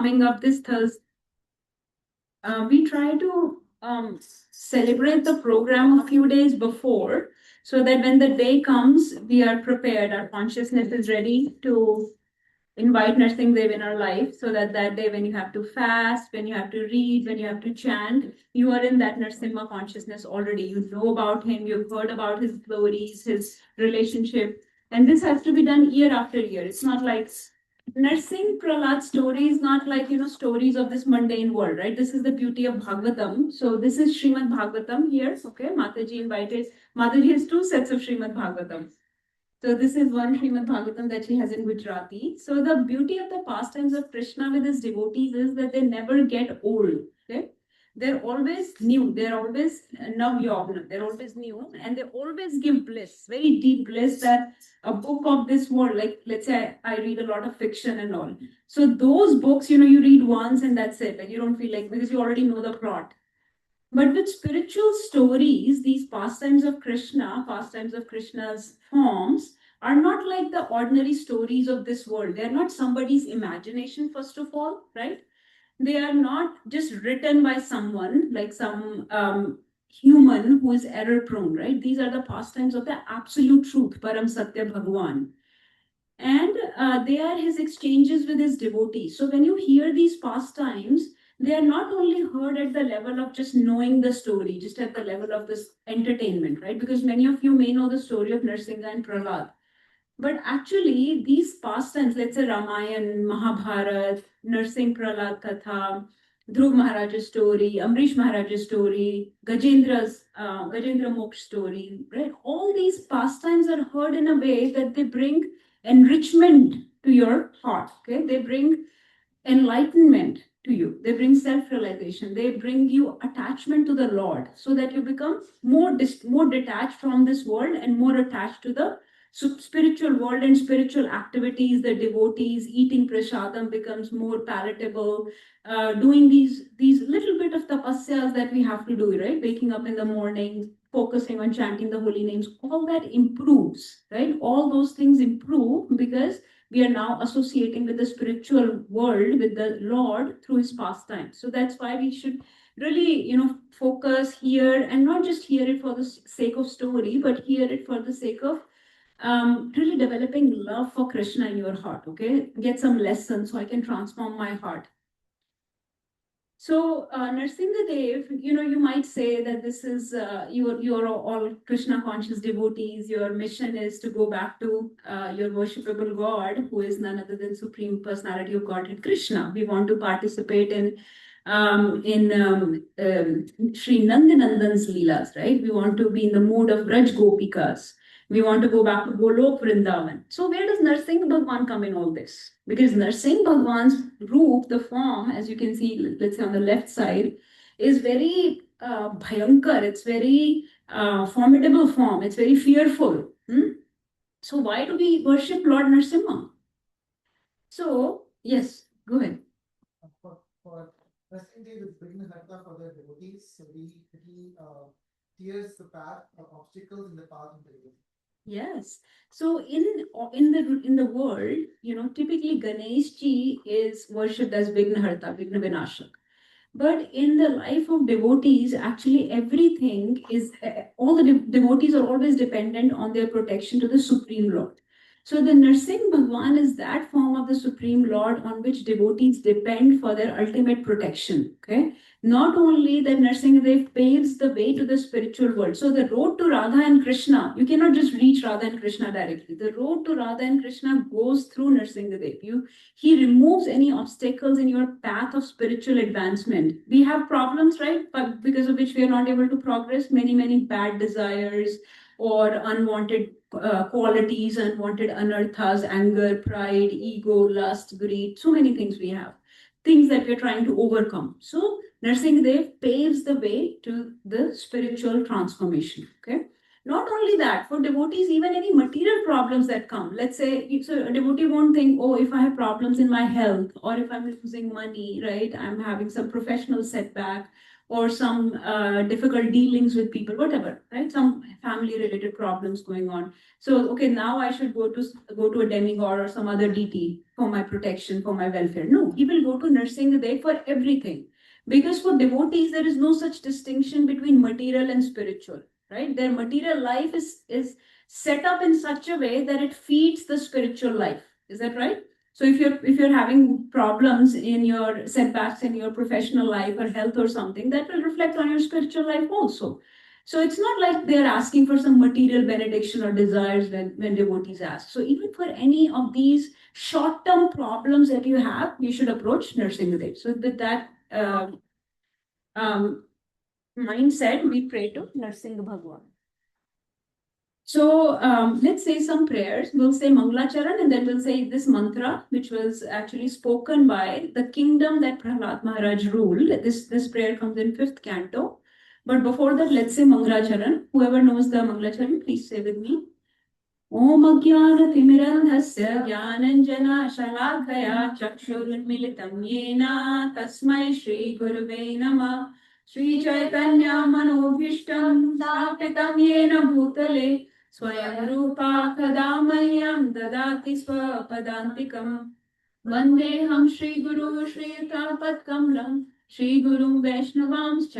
coming up this Thursday, we try to celebrate the program a few days before so that when the day comes, we are prepared. Our consciousness is ready to invite Nursing Dev in our life so that that day when you have to fast, when you have to read, when you have to chant, you are in that Nrsimha consciousness already. You know about him, you've heard about his glories, his relationship. And this has to be done year after year. It's not like Nursing Prahlad story is not like, stories of this mundane world, right? This is the beauty of Bhagavatam. So this is Srimad Bhagavatam here. Okay, Mataji invited, Mataji has two sets of Srimad Bhagavatam. So this is one Srimad Bhagavatam that she has in Gujarati. So the beauty of the pastimes of Krishna with his devotees is that they never get old. Okay, they're always new. They're always nav-yogna. They're always new, and they always give bliss, very deep bliss. That a book of this world, like let's say I read a lot of fiction and all. So those books, you read once and that's it. Like you don't feel like because you already know the plot. But with spiritual stories, these pastimes of Krishna, pastimes of Krishna's forms, are not like the ordinary stories of this world. They're not somebody's imagination, first of all, right? They are not just written by someone, like some human who is error prone, right? These are the pastimes of the absolute truth, Param Satya Bhagwan. And they are his exchanges with his devotees. So when you hear these pastimes, they are not only heard at the level of just knowing the story, just at the level of this entertainment, right? Because many of you may know the story of Nrsimha and Prahlad. But actually, these pastimes, let's say Ramayana, Mahabharata, Nursing Prahlad Katha, Dhruv Maharaj's story, Amrish Maharaj's story, Gajendra Moksh story, right? All these pastimes are heard in a way that they bring enrichment to your heart, okay? They bring enlightenment to you. They bring self-realization. They bring you attachment to the Lord so that you become more detached from this world and more attached to the spiritual world and spiritual activities. The devotees eating prasadam becomes more palatable. Doing these little bit of tapasyas that we have to do, right? Waking up in the morning, focusing on chanting the holy names, all that improves, right? All those things improve because we are now associating with the spiritual world, with the Lord through his pastime. So that's why we should really, focus here and not just hear it for the sake of story, but hear it for the sake of really developing love for Krishna in your heart, okay? Get some lessons so I can transform my heart. So, Nrsimha Dev, you might say that this is, you're all Krishna conscious devotees. Your mission is to go back to your worshipable God, who is none other than Supreme Personality of Godhead, Krishna. We want to participate in Sri Nandanandan's Leelas, right? We want to be in the mood of Braj Gopikas. We want to go back to Golok Vrindavan. So where does Narsingh Bhagwan come in all this? Because Narsingh Bhagwan's roop, the form, as you can see, let's say on the left side, is very bhayankar. It's very formidable form. It's very fearful. So why do we worship Lord Nrsimha? So, yes, go ahead. For Narsingh Dev is bringing Harta for the devotees. So he clears the path of obstacles in the path of the devotee. Yes. So in the world, typically Ganesh ji is worshipped as Vignaharta, Vigna Vinashak. But in the life of devotees, actually everything is, all the devotees are always dependent on their protection to the Supreme Lord. So the Narsingh Bhagwan is that form of the Supreme Lord on which devotees depend for their ultimate protection. Okay. Not only that Narsingh Dev paves the way to the spiritual world. So the road to Radha and Krishna, you cannot just reach Radha and Krishna directly. The road to Radha and Krishna goes through Narsingh Dev. He removes any obstacles in your path of spiritual advancement. We have problems, right? But because of which we are not able to progress, many bad desires or unwanted qualities, unwanted anarthas, anger, pride, ego, lust, greed, so many things we have. Things that we're trying to overcome. So Narsingh Dev paves the way to the spiritual transformation. Okay. Not only that, for devotees, even any material problems that come, let's say, so a devotee won't think, oh, if I have problems in my health, or if I'm losing money, right, I'm having some professional setback, or some difficult dealings with people, whatever, right, some family related problems going on. So, okay, now I should go to a demigod or some other deity for my protection, for my welfare. No, he will go to Nrsimhadev for everything. Because for devotees, there is no such distinction between material and spiritual, right? Their material life is set up in such a way that it feeds the spiritual life. Is that right? So if you're having problems in your setbacks in your professional life or health or something, that will reflect on your spiritual life also. So it's not like they're asking for some material benediction or desires when devotees ask. So even for any of these short-term problems that you have, you should approach Nrsimhadev. So with that um, mindset, we pray to Narsingh Bhagwan. So let's say some prayers. We'll say Mangalacharan and then we'll say this mantra, which was actually spoken by the kingdom that Prahlad Maharaj ruled. This prayer comes in 5th canto. But before that, let's say Mangalacharan. Whoever knows the Mangalacharan, please say with me. ॐ अज्ञानतिमिरन्धस्य ज्ञानञ्जनशलाकया चक्षुरुन्मिलितं येन तस्मै श्रीगुरुवे नमः श्रीचैतन्यमनोभीष्टं स्थापितं येन भूतले स्वयं रूपा कदा मह्यं ददाति स्वपदान्तिकम् वन्देऽहं श्रीगुरु श्रीयुतापत्कमलं श्रीगुरुं वैष्णवांश्च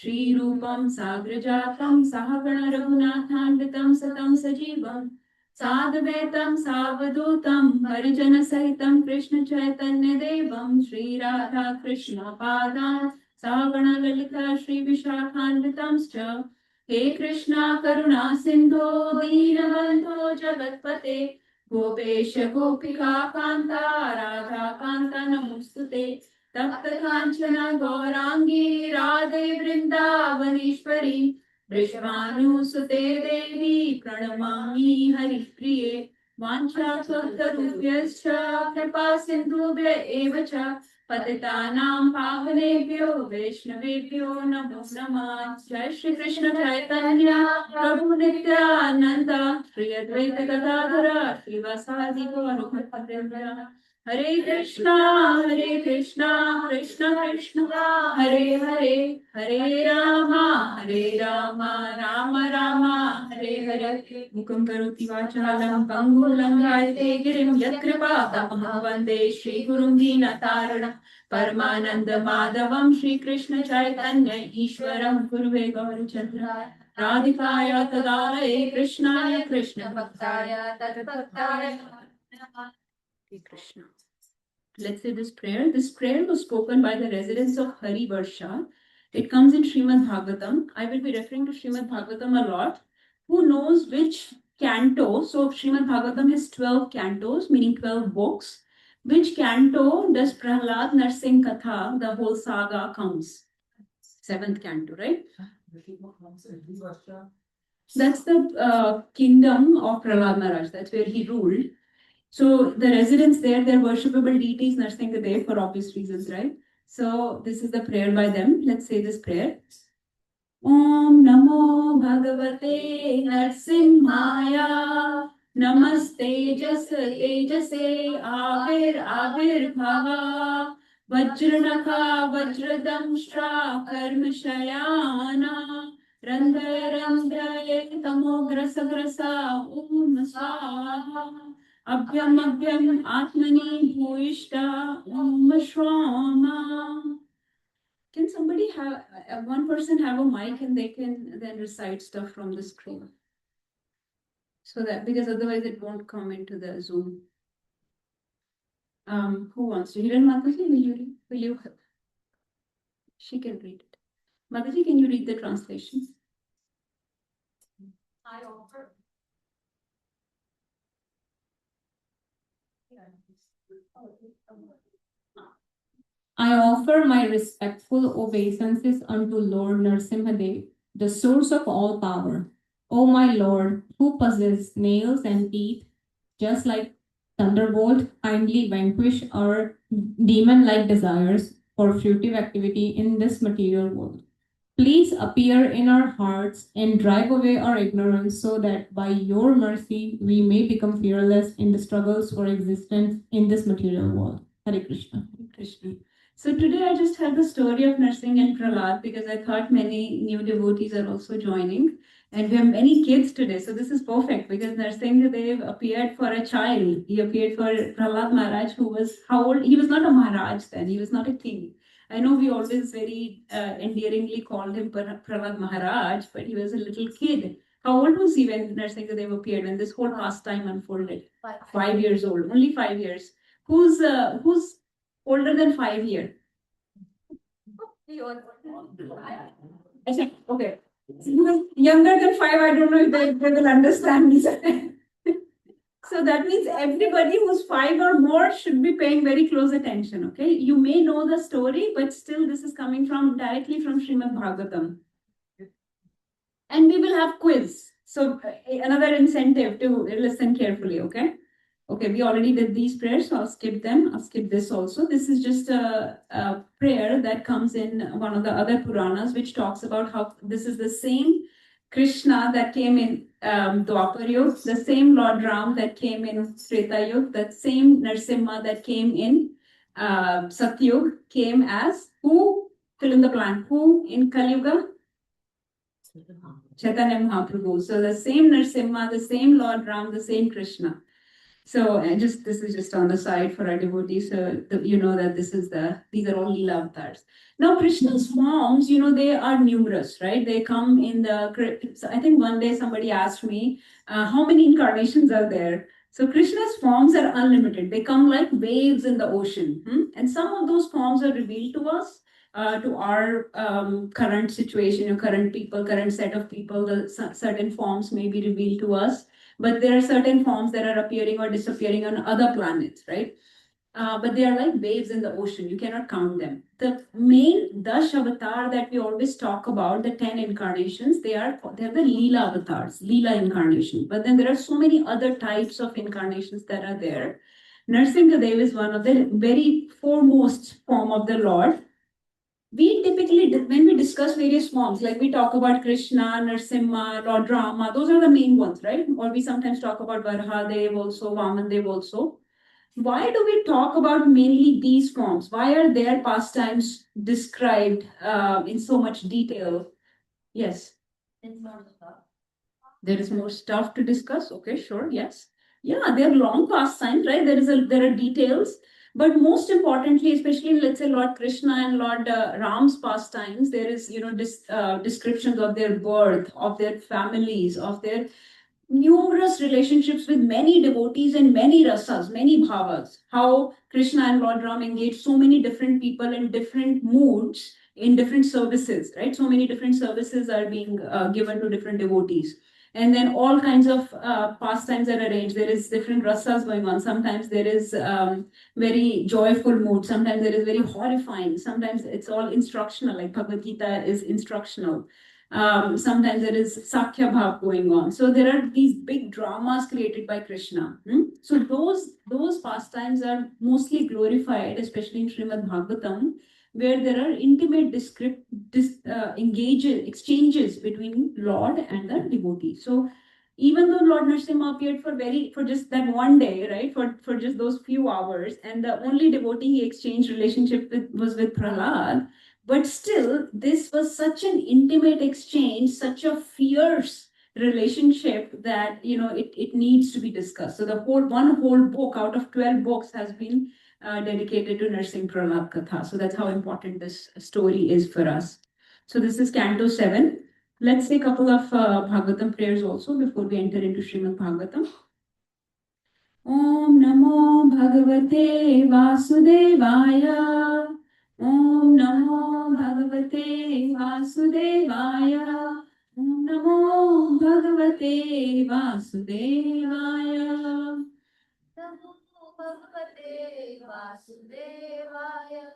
श्रीरूपं साग्रजातं सहगण रघुनाथान्वितं सतं सजीवं साद्वैतं सावधूतं हरिजनसहितं कृष्ण चैतन्य देवं श्रीराधा कृष्ण पादान् सहगण ललिता श्रीविशाखान्वितंश्च हे कृष्णा करुणा सिन्धो दीनबन्धो जगत्पते गोपेश गोपिका कान्ता राधा कान्ता नमोस्तुते तप्त कांचना गौरांगी राधे वृंदावनेश्वरी वृषभानुसुते देवी प्रणमामि हरिप्रिये वाञ्छाकल्पतरुभ्यश्च कृपा सिन्धुभ्य एव च पतितानां पावनेभ्यो वैष्णवेभ्यो नमो नमः जय श्री कृष्ण चैतन्य प्रभु नित्यानंद श्री अद्वैत गदाधर श्रीवासादि गौर हरे कृष्णा कृष्ण कृष्ण हरे हरे हरे राम राम राम हरे हरे मुखं करोति वाचालं पंगुं लङ्घयते गिरिं यत्कृपातमहं वन्दे श्रीगुरुं दीनतारिणं परमानंद माधवं श्रीकृष्ण चैतन्य ईश्वरं गुरुवे गौरचन्द्राय राधिकाय तदालये कृष्णाय Krishna भक्ताय तद्भक्ताय Krishna. Let's say this prayer. This prayer was spoken by the residents of Hari Varsha. It comes in Srimad Bhagavatam. I will be referring to Srimad Bhagavatam a lot. Who knows which canto? So Srimad Bhagavatam has 12 cantos, meaning 12 books. Which canto does Prahlad Narsingh Katha, the whole saga, comes? 7th canto, right? That's the kingdom of Prahlad Maharaj. That's where he ruled. So the residents there, they're worshipable deities, Nrsimhadev, for obvious reasons, right? So this is the prayer by them. Let's say this prayer. Om Namo Bhagavate Narsimhaya Namaste Tejase Avir Bhava Vajranaka Vajradamshra Karmashayana Randha Tamograsa Grasa Swaha Abhyam Atmani Bhuishta Shwama. Can somebody have one person have a mic and they can then recite stuff from the screen? So that because otherwise it won't come into the Zoom. Who wants to? Hiran Mataji, will you read? Will you help? She can read it. Mataji, can you read the translation? I offer. I offer my respectful obeisances unto Lord Nrsimhadev, the source of all power. O my Lord, who possess nails and teeth, just like thunderbolt, kindly vanquish our demon-like desires for fruitive activity in this material world. Please appear in our hearts and drive away our ignorance so that by your mercy we may become fearless in the struggles for existence in this material world. Hare Krishna. Hare Krishna. So today I just had the story of Narsingh and Prahlad because I thought many new devotees are also joining. And we have many kids today. So this is perfect because Narsingh Dev appeared for a child. He appeared for Prahlad Maharaj, who was how old? He was not a Maharaj then. He was not a king. I know we always very endearingly called him Prahlad Maharaj, but he was a little kid. How old was he when Narsingh Dev appeared, when this whole pastime unfolded? 5 years old, only 5 years. Who's older than 5 years? Okay. Younger than 5, I don't know if they will understand me. So that means everybody who's 5 or more should be paying very close attention. Okay, you may know the story, but still, this is coming from directly from Srimad Bhagavatam. And we will have quiz. So another incentive to listen carefully. Okay, we already did these prayers, so I'll skip them. I'll skip this also. This is just a prayer that comes in one of the other Puranas, which talks about how this is the same Krishna that came in Dwapar Yuga, the same Lord Ram that came in Treta Yuga, that same Narsimha that came in Satyug came as who? Fill in the blank. Who in Kali Yuga? Chaitanya Mahaprabhu. So the same Narsimha, the same Lord Ram, the same Krishna. So this is just on the side for our devotees, so you know that these are all Leela avatars. Now Krishna's forms, they are numerous, right? They come in so I think one day somebody asked me, how many incarnations are there? So Krishna's forms are unlimited. They come like waves in the ocean. And some of those forms are revealed to us, to our current situation, current people, current set of people. Certain forms may be revealed to us. But there are certain forms that are appearing or disappearing on other planets, right? But they are like waves in the ocean. You cannot count them. The main Dash avatar that we always talk about, the 10 incarnations, they're the Leela avatars, Leela incarnation. But then there are so many other types of incarnations that are there. Narasimhadev is one of the very foremost form of the Lord. We typically, when we discuss various forms, like we talk about Krishna, Narsimha, Lord Rama, those are the main ones, right? Or we sometimes talk about Varahadev also, Vamandev also. Why do we talk about mainly these forms? Why are their pastimes described in so much detail? Yes. There is more stuff to discuss. Okay, sure. Yes. Yeah, they're long pastimes, right? There are details. But most importantly, especially let's say Lord Krishna and Lord Ram's pastimes, there is descriptions of their birth, of their families, of their numerous relationships with many devotees and many rasas, many bhavas. How Krishna and Lord Ram engage so many different people in different moods in different services, right? So many different services are being given to different devotees. And then all kinds of pastimes are arranged. There is different rasas going on. Sometimes there is very joyful mood. Sometimes there is very horrifying. Sometimes it's all instructional, like Bhagavad Gita is instructional. Sometimes there is Sakya Bhav going on. So there are these big dramas created by Krishna. So those pastimes are mostly glorified, especially in Srimad Bhagavatam, where there are intimate exchanges between Lord and the devotee. So even though Lord Narasimha appeared for just that one day, right, for just those few hours, and the only devotee he exchanged relationship with was with Prahlad, but still this was such an intimate exchange, such a fierce relationship that it needs to be discussed. So the one whole book out of 12 books has been dedicated to Nursing Prahlad Katha. So that's how important this story is for us. So this is Canto 7. Let's say a couple of Bhagavatam prayers also before we enter into Srimad Bhagavatam. Om Namo Bhagavate Vasudevaya. Om Namo Bhagavate Vasudevaya. Om Namo Bhagavate Vasudevaya.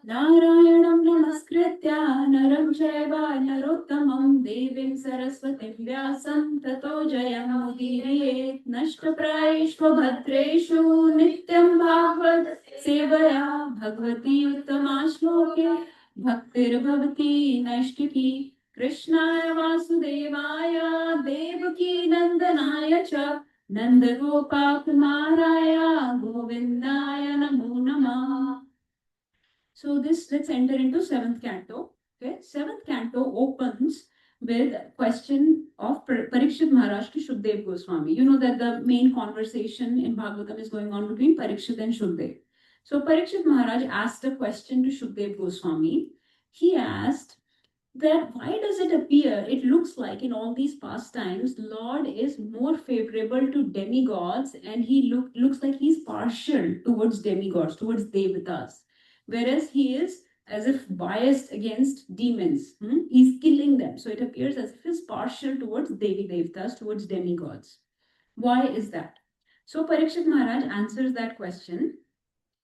Nārayanam namaskritya naram chaiva narottamam devim saraswatim vyasam tato jayam udire nashtaprayeshva bhadreshu nityam bhagavad sevaya bhagavati uttama shloke bhaktir bhavati nashtaki Krishnaya Vasudevaya Devaki Nandanaya Cha Nanda Gopa Kumaraya Govindaya Namo Namah. So let's enter into seventh canto. Okay, seventh canto opens with a question of Parikshit Maharaj to Shukdev Goswami. You know that the main conversation in Bhagavatam is going on between Parikshit and Shukdev. So Parikshit Maharaj asked a question to Shukdev Goswami. He asked that why does it appear, it looks like in all these pastimes, Lord is more favorable to demigods and he looks like he's partial towards demigods, towards devatas, whereas he is as if biased against demons. He's killing them. So it appears as if he's partial towards Devi Devatas, towards demigods. Why is that? So Parikshit Maharaj answers that question.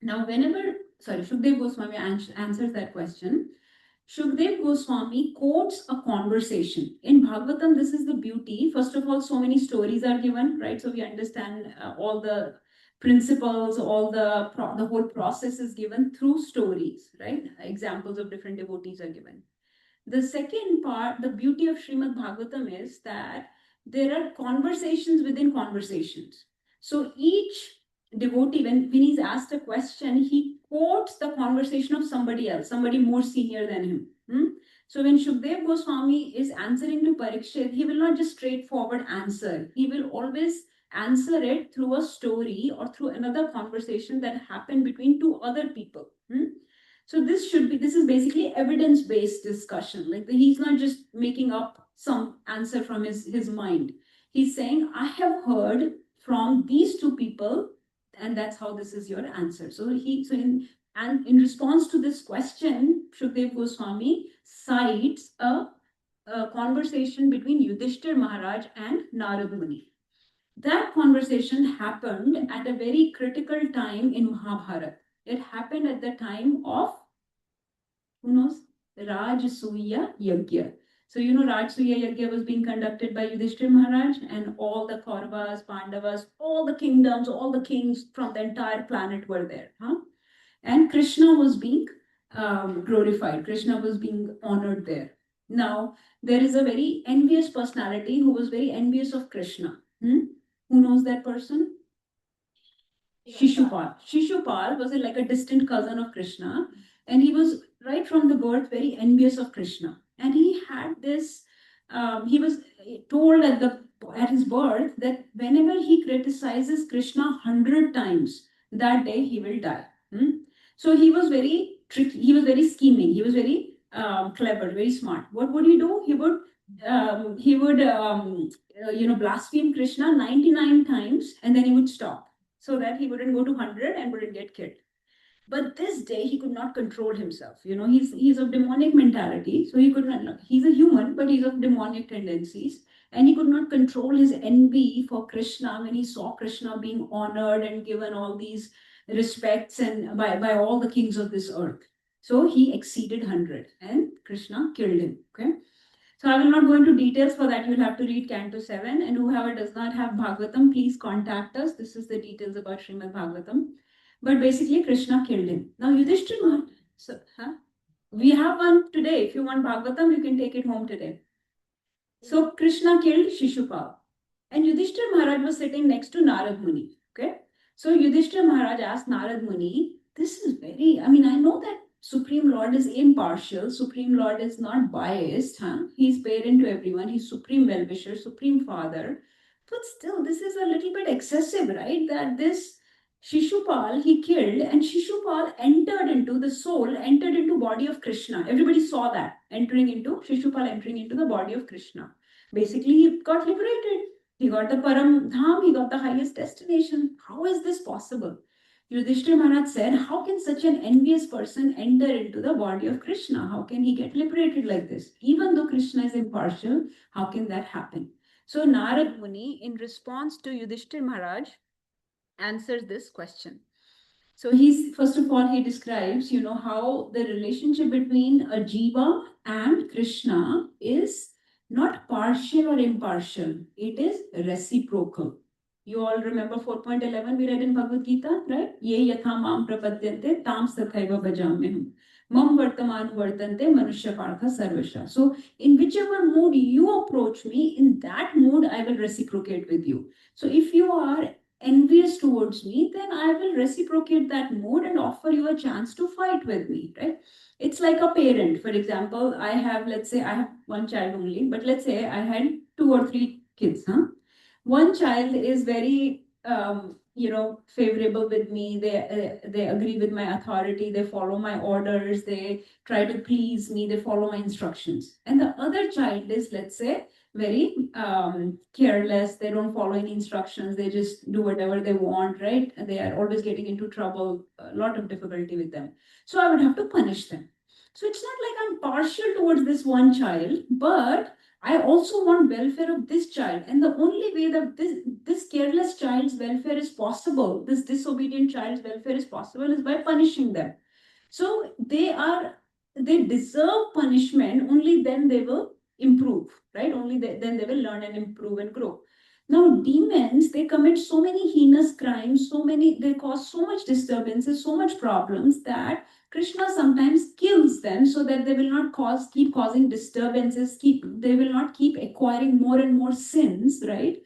Now, Shukdev Goswami answers that question. Shukdev Goswami quotes a conversation. In Bhagavatam, this is the beauty. First of all, so many stories are given, right? So we understand all the principles, the whole process is given through stories, right? Examples of different devotees are given. The second part, the beauty of Srimad Bhagavatam is that there are conversations within conversations. So each devotee, when he's asked a question, he quotes the conversation of somebody else, somebody more senior than him. So when Shukdev Goswami is answering to Parikshit, he will not just straightforward answer. He will always answer it through a story or through another conversation that happened between two other people. So this is basically evidence-based discussion. Like he's not just making up some answer from his mind. He's saying, I have heard from these two people, and that's how this is your answer. So in response to this question, Shukdev Goswami cites a conversation between Yudhishthir Maharaj and Narad Muni. That conversation happened at a very critical time in Mahabharata. It happened at the time of, who knows, Rajasuya Yajna. So Rajasuya Yajna was being conducted by Yudhishthir Maharaj, and all the Kauravas, Pandavas, all the kingdoms, all the kings from the entire planet were there. And Krishna was being glorified. Krishna was being honored there. Now, there is a very envious personality who was very envious of Krishna. Who knows that person? Shishupal. Shishupal was like a distant cousin of Krishna, and he was right from the birth very envious of Krishna. And he had this, he was told at his birth that whenever he criticizes Krishna 100 times, that day he will die. So he was very tricky, he was very scheming, he was very clever, very smart. What would he do? He would blaspheme Krishna 99 times and then he would stop, so that he wouldn't go to 100 and wouldn't get killed. But this day he could not control himself. He's of demonic mentality, so he could not. He's a human, but he's of demonic tendencies, and he could not control his envy for Krishna when he saw Krishna being honored and given all these respects and by all the kings of this earth. So he exceeded 100, and Krishna killed him. Okay. So I will not go into details for that. You'll have to read Canto 7. And whoever does not have Bhagavatam, please contact us. This is the details about Srimad Bhagavatam. But basically, Krishna killed him. Now, Yudhishthir Maharaj, we have one today. If you want Bhagavatam, you can take it home today. So Krishna killed Shishupal. And Yudhishthir Maharaj was sitting next to Narad Muni. Okay. So Yudhishthir Maharaj asked Narad Muni, this is I know that Supreme Lord is impartial. Supreme Lord is not biased. He's parent to everyone. He's Supreme Well-wisher, Supreme Father. But still, this is a little bit excessive, right? That this Shishupal he killed, and Shishupal entered into body of Krishna. Everybody saw that Shishupal entering into the body of Krishna. Basically, he got liberated. He got the Param Dham. He got the highest destination. How is this possible? Yudhishthir Maharaj said, how can such an envious person enter into the body of Krishna? How can he get liberated like this? Even though Krishna is impartial, how can that happen? So Narad Muni, in response to Yudhishthir Maharaj, answers this question. So first of all, he describes, how the relationship between a jiva and Krishna is not partial or impartial. It is reciprocal. You all remember 4.11 we read in Bhagavad Gita, right? Ye yatha mam prapadyante tam sathaiva bhajamyaham. Mam vartamanu vartante manushya partha sarvasha. So in whichever mood you approach me, in that mood I will reciprocate with you. So if you are envious towards me, then I will reciprocate that mood and offer you a chance to fight with me, right? It's like a parent. For example, let's say I have one child only, but let's say I had two or three kids, huh? One child is very favorable with me. They agree with my authority, they follow my orders, they try to please me, they follow my instructions. And the other child is, let's say, very careless, they don't follow any instructions, they just do whatever they want, right? And they are always getting into trouble, a lot of difficulty with them. So I would have to punish them. So it's not like I'm partial towards this one child, but I also want welfare of this child. And the only way that this careless child's welfare is possible, this disobedient child's welfare is possible, is by punishing them. So they deserve punishment, only then they will improve, right? Then they will learn and improve and grow. Now, demons, they commit so many heinous crimes, they cause so much disturbances, so much problems that Krishna sometimes kills them so that they will not keep causing disturbances, they will not keep acquiring more and more sins, right?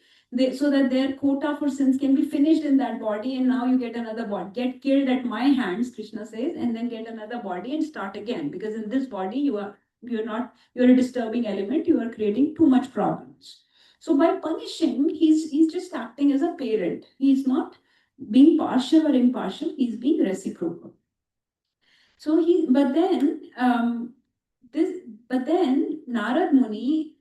So that their quota for sins can be finished in that body, and now you get another body, get killed at my hands, Krishna says, and then get another body and start again, because in this body you're a disturbing element, you are creating too much problems. So by punishing, he's just acting as a parent. He's not being partial or impartial, he's being reciprocal. So but then Narad Muni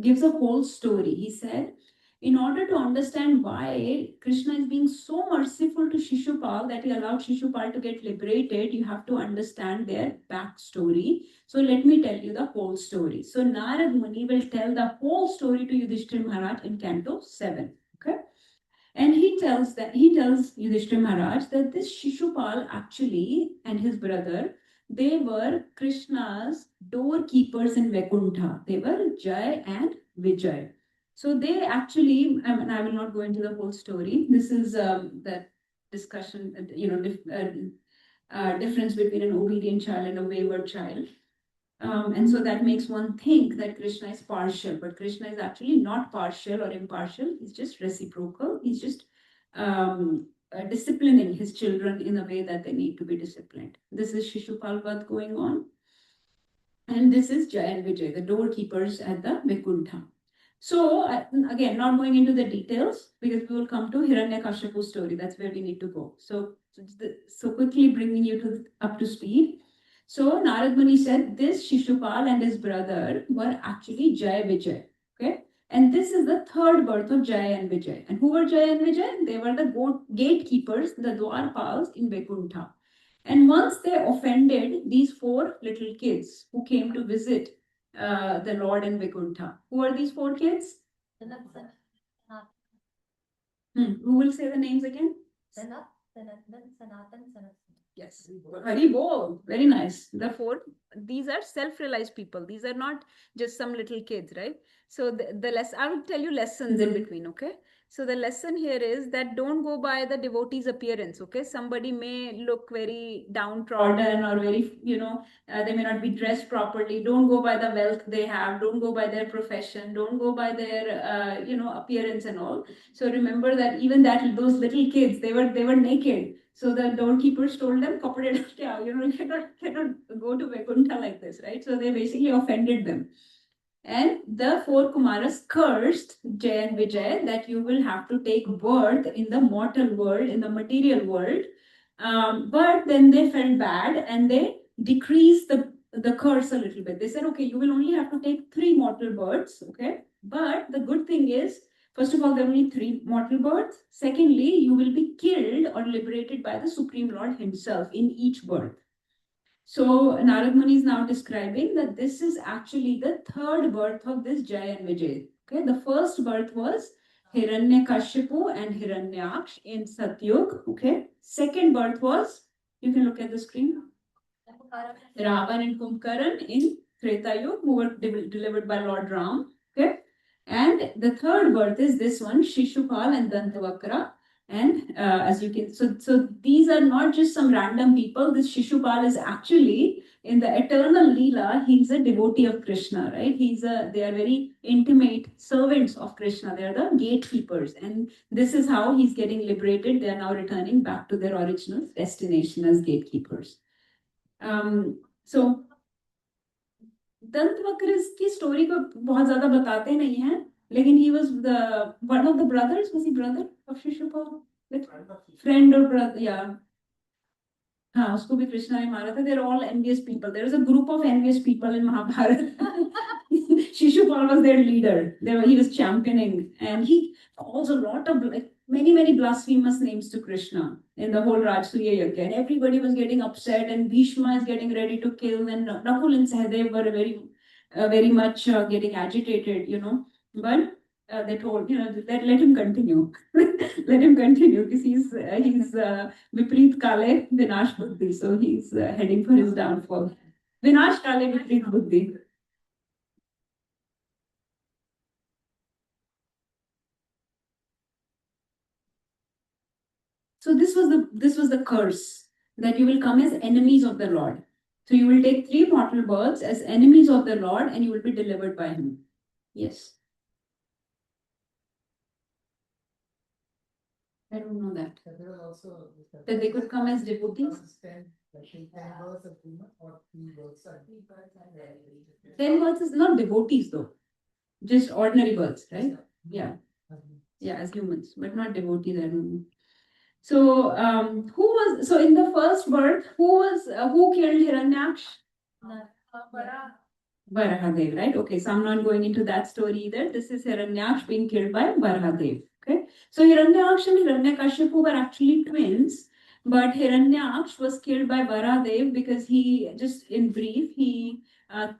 gives a whole story. He said, in order to understand why Krishna is being so merciful to Shishupal, that he allowed Shishupal to get liberated, you have to understand their backstory. So let me tell you the whole story. So Narad Muni will tell the whole story to Yudhishthira Maharaj in Canto 7. Okay? And he tells Yudhishthira Maharaj that this Shishupal actually and his brother, they were Krishna's doorkeepers in Vaikuntha. They were Jai and Vijay. So they actually, I will not go into the whole story. This is the discussion, difference between an obedient child and a wayward child. And so that makes one think that Krishna is partial, but Krishna is actually not partial or impartial. He's just reciprocal. He's just disciplining his children in a way that they need to be disciplined. This is Shishupal Vad going on. And this is Jai and Vijay, the doorkeepers at the Vaikuntha. So again, not going into the details, because we will come to Hiranyakashipu's story. That's where we need to go. So quickly bringing you up to speed. So Narad Muni said this Shishupal and his brother were actually Jai Vijay. Okay. And this is the third birth of Jai and Vijay. And who were Jai and Vijay? They were the gatekeepers, the Dwarpals in Vaikuntha. And once they offended these four little kids who came to visit the Lord in Vaikuntha. Who are these four kids? Who will say the names again? Yes. Very bold. Very nice. These are self-realized people. These are not just some little kids, right? So I will tell you lessons in between, okay? So the lesson here is that don't go by the devotee's appearance, okay? Somebody may look very downtrodden or very, they may not be dressed properly. Don't go by the wealth they have. Don't go by their profession. Don't go by their, appearance and all. So remember that even those little kids, they were naked. So the doorkeepers told them, you cannot go to Vaikuntha like this, right? So they basically offended them. And the four Kumaras cursed Jai and Vijay that you will have to take birth in the mortal world, in the material world. But then they felt bad and they decreased the curse a little bit. They said, okay, you will only have to take 3 mortal births, okay? But the good thing is, first of all, there are only 3 mortal births. Secondly, you will be killed or liberated by the Supreme Lord himself in each birth. So Narad Muni is now describing that this is actually the third birth of this Jai and Vijay. Okay, the first birth was Hiranyakashipu and Hiranyaksh in Satyug. Okay, second birth was, you can look at the screen, Ravan and Kumbhakaran in Treta Yuga, who were delivered by Lord Ram. Okay, and the third birth is this one, Shishupal and Dantavakra. And as you can, so these are not just some random people. This Shishupal is actually in the eternal Leela. He's a devotee of Krishna, right? They are very intimate servants of Krishna. They are the gatekeepers, and this is how he's getting liberated. They are now returning back to their original destination as gatekeepers. So Dantavakra की story को बहुत ज्यादा बताते नहीं हैं, लेकिन he was the one of the brothers. Was he brother of Shishupal? Friend or brother? Yeah. हाँ, उसको भी कृष्णा ने मारा था. They're all envious people. There is a group of envious people in Mahabharata. Shishupal was their leader. He was championing, and he calls a lot of many blasphemous names to Krishna in the whole Rajsuya Yajna. And everybody was getting upset, and Bhishma is getting ready to kill, and Nakul and Sahadev were very much getting agitated, But they told, let him continue. Let him continue, because he's Vipreet Kale Vinash Buddhi. So he's heading for his downfall. Vinash Kale Vipreet Buddhi. So this was the curse, that you will come as enemies of the Lord. So you will take 3 mortal births as enemies of the Lord, and you will be delivered by him. Yes. I don't know that. There was also That they could come as devotees. 10 births of human or 3 births. 10 births is not devotees though, just ordinary births, right? Yeah. Yeah, as humans, but not devotees. I don't know. So, in the first birth, who killed Hiranyaksh? Varahadev, right? Okay, so I'm not going into that story either. This is Hiranyaksh being killed by Varahadev. Okay, so Hiranyaksh and Hiranyakashipu were actually twins, but Hiranyaksh was killed by Varahadev because he, just in brief, he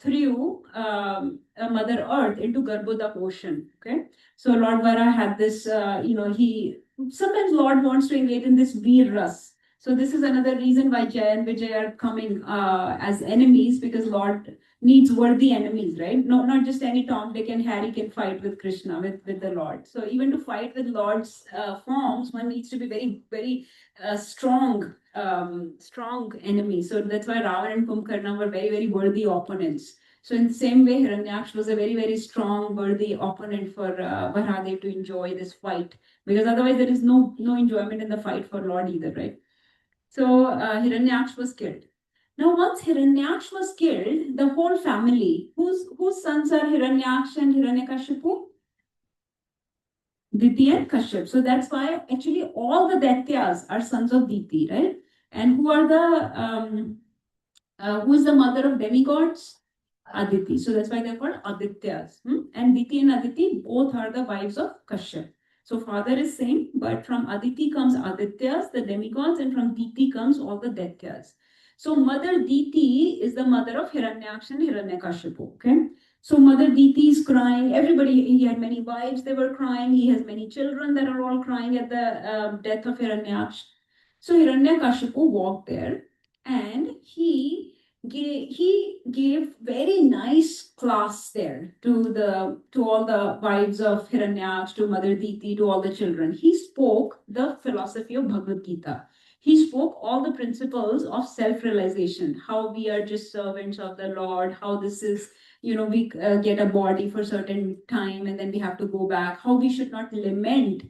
threw Mother Earth into Garbhodak ocean. Okay, so Lord Vara had this, sometimes Lord wants to engage in this Veer Ras. So this is another reason why Jay and Vijay are coming as enemies, because Lord needs worthy enemies, right? No, not just any Tom, Dick, and Harry can fight with Krishna, with the Lord. So even to fight with Lord's forms, one needs to be very strong enemy. So that's why Ravan and Kumbhakarna were very worthy opponents. So in the same way, Hiranyaksh was a very strong, worthy opponent for Varahadev to enjoy this fight, because otherwise there is no enjoyment in the fight for Lord either, right? So Hiranyaksh was killed. Now, once Hiranyaksh was killed, the whole family, whose sons are Hiranyaksh and Hiranyakashipu? Diti and Kashyap. So that's why actually all the Daityas are sons of Diti, right? And who is the mother of demigods? Aditi. So that's why they're called Adityas. And Diti and Aditi both are the wives of Kashyap. So father is same, but from Aditi comes Adityas, the demigods, and from Diti comes all the Daityas. So Mother Diti is the mother of Hiranyaksh and Hiranyakashipu. Okay. So Mother Diti is crying. Everybody, he had many wives, they were crying. He has many children that are all crying at the death of Hiranyaksh. So Hiranyakashipu walked there, and he gave very nice class there to all the wives of Hiranyaksh, to Mother Diti, to all the children. He spoke the philosophy of Bhagavad Gita. He spoke all the principles of self-realization, how we are just servants of the Lord, how this is, we get a body for certain time and then we have to go back, how we should not lament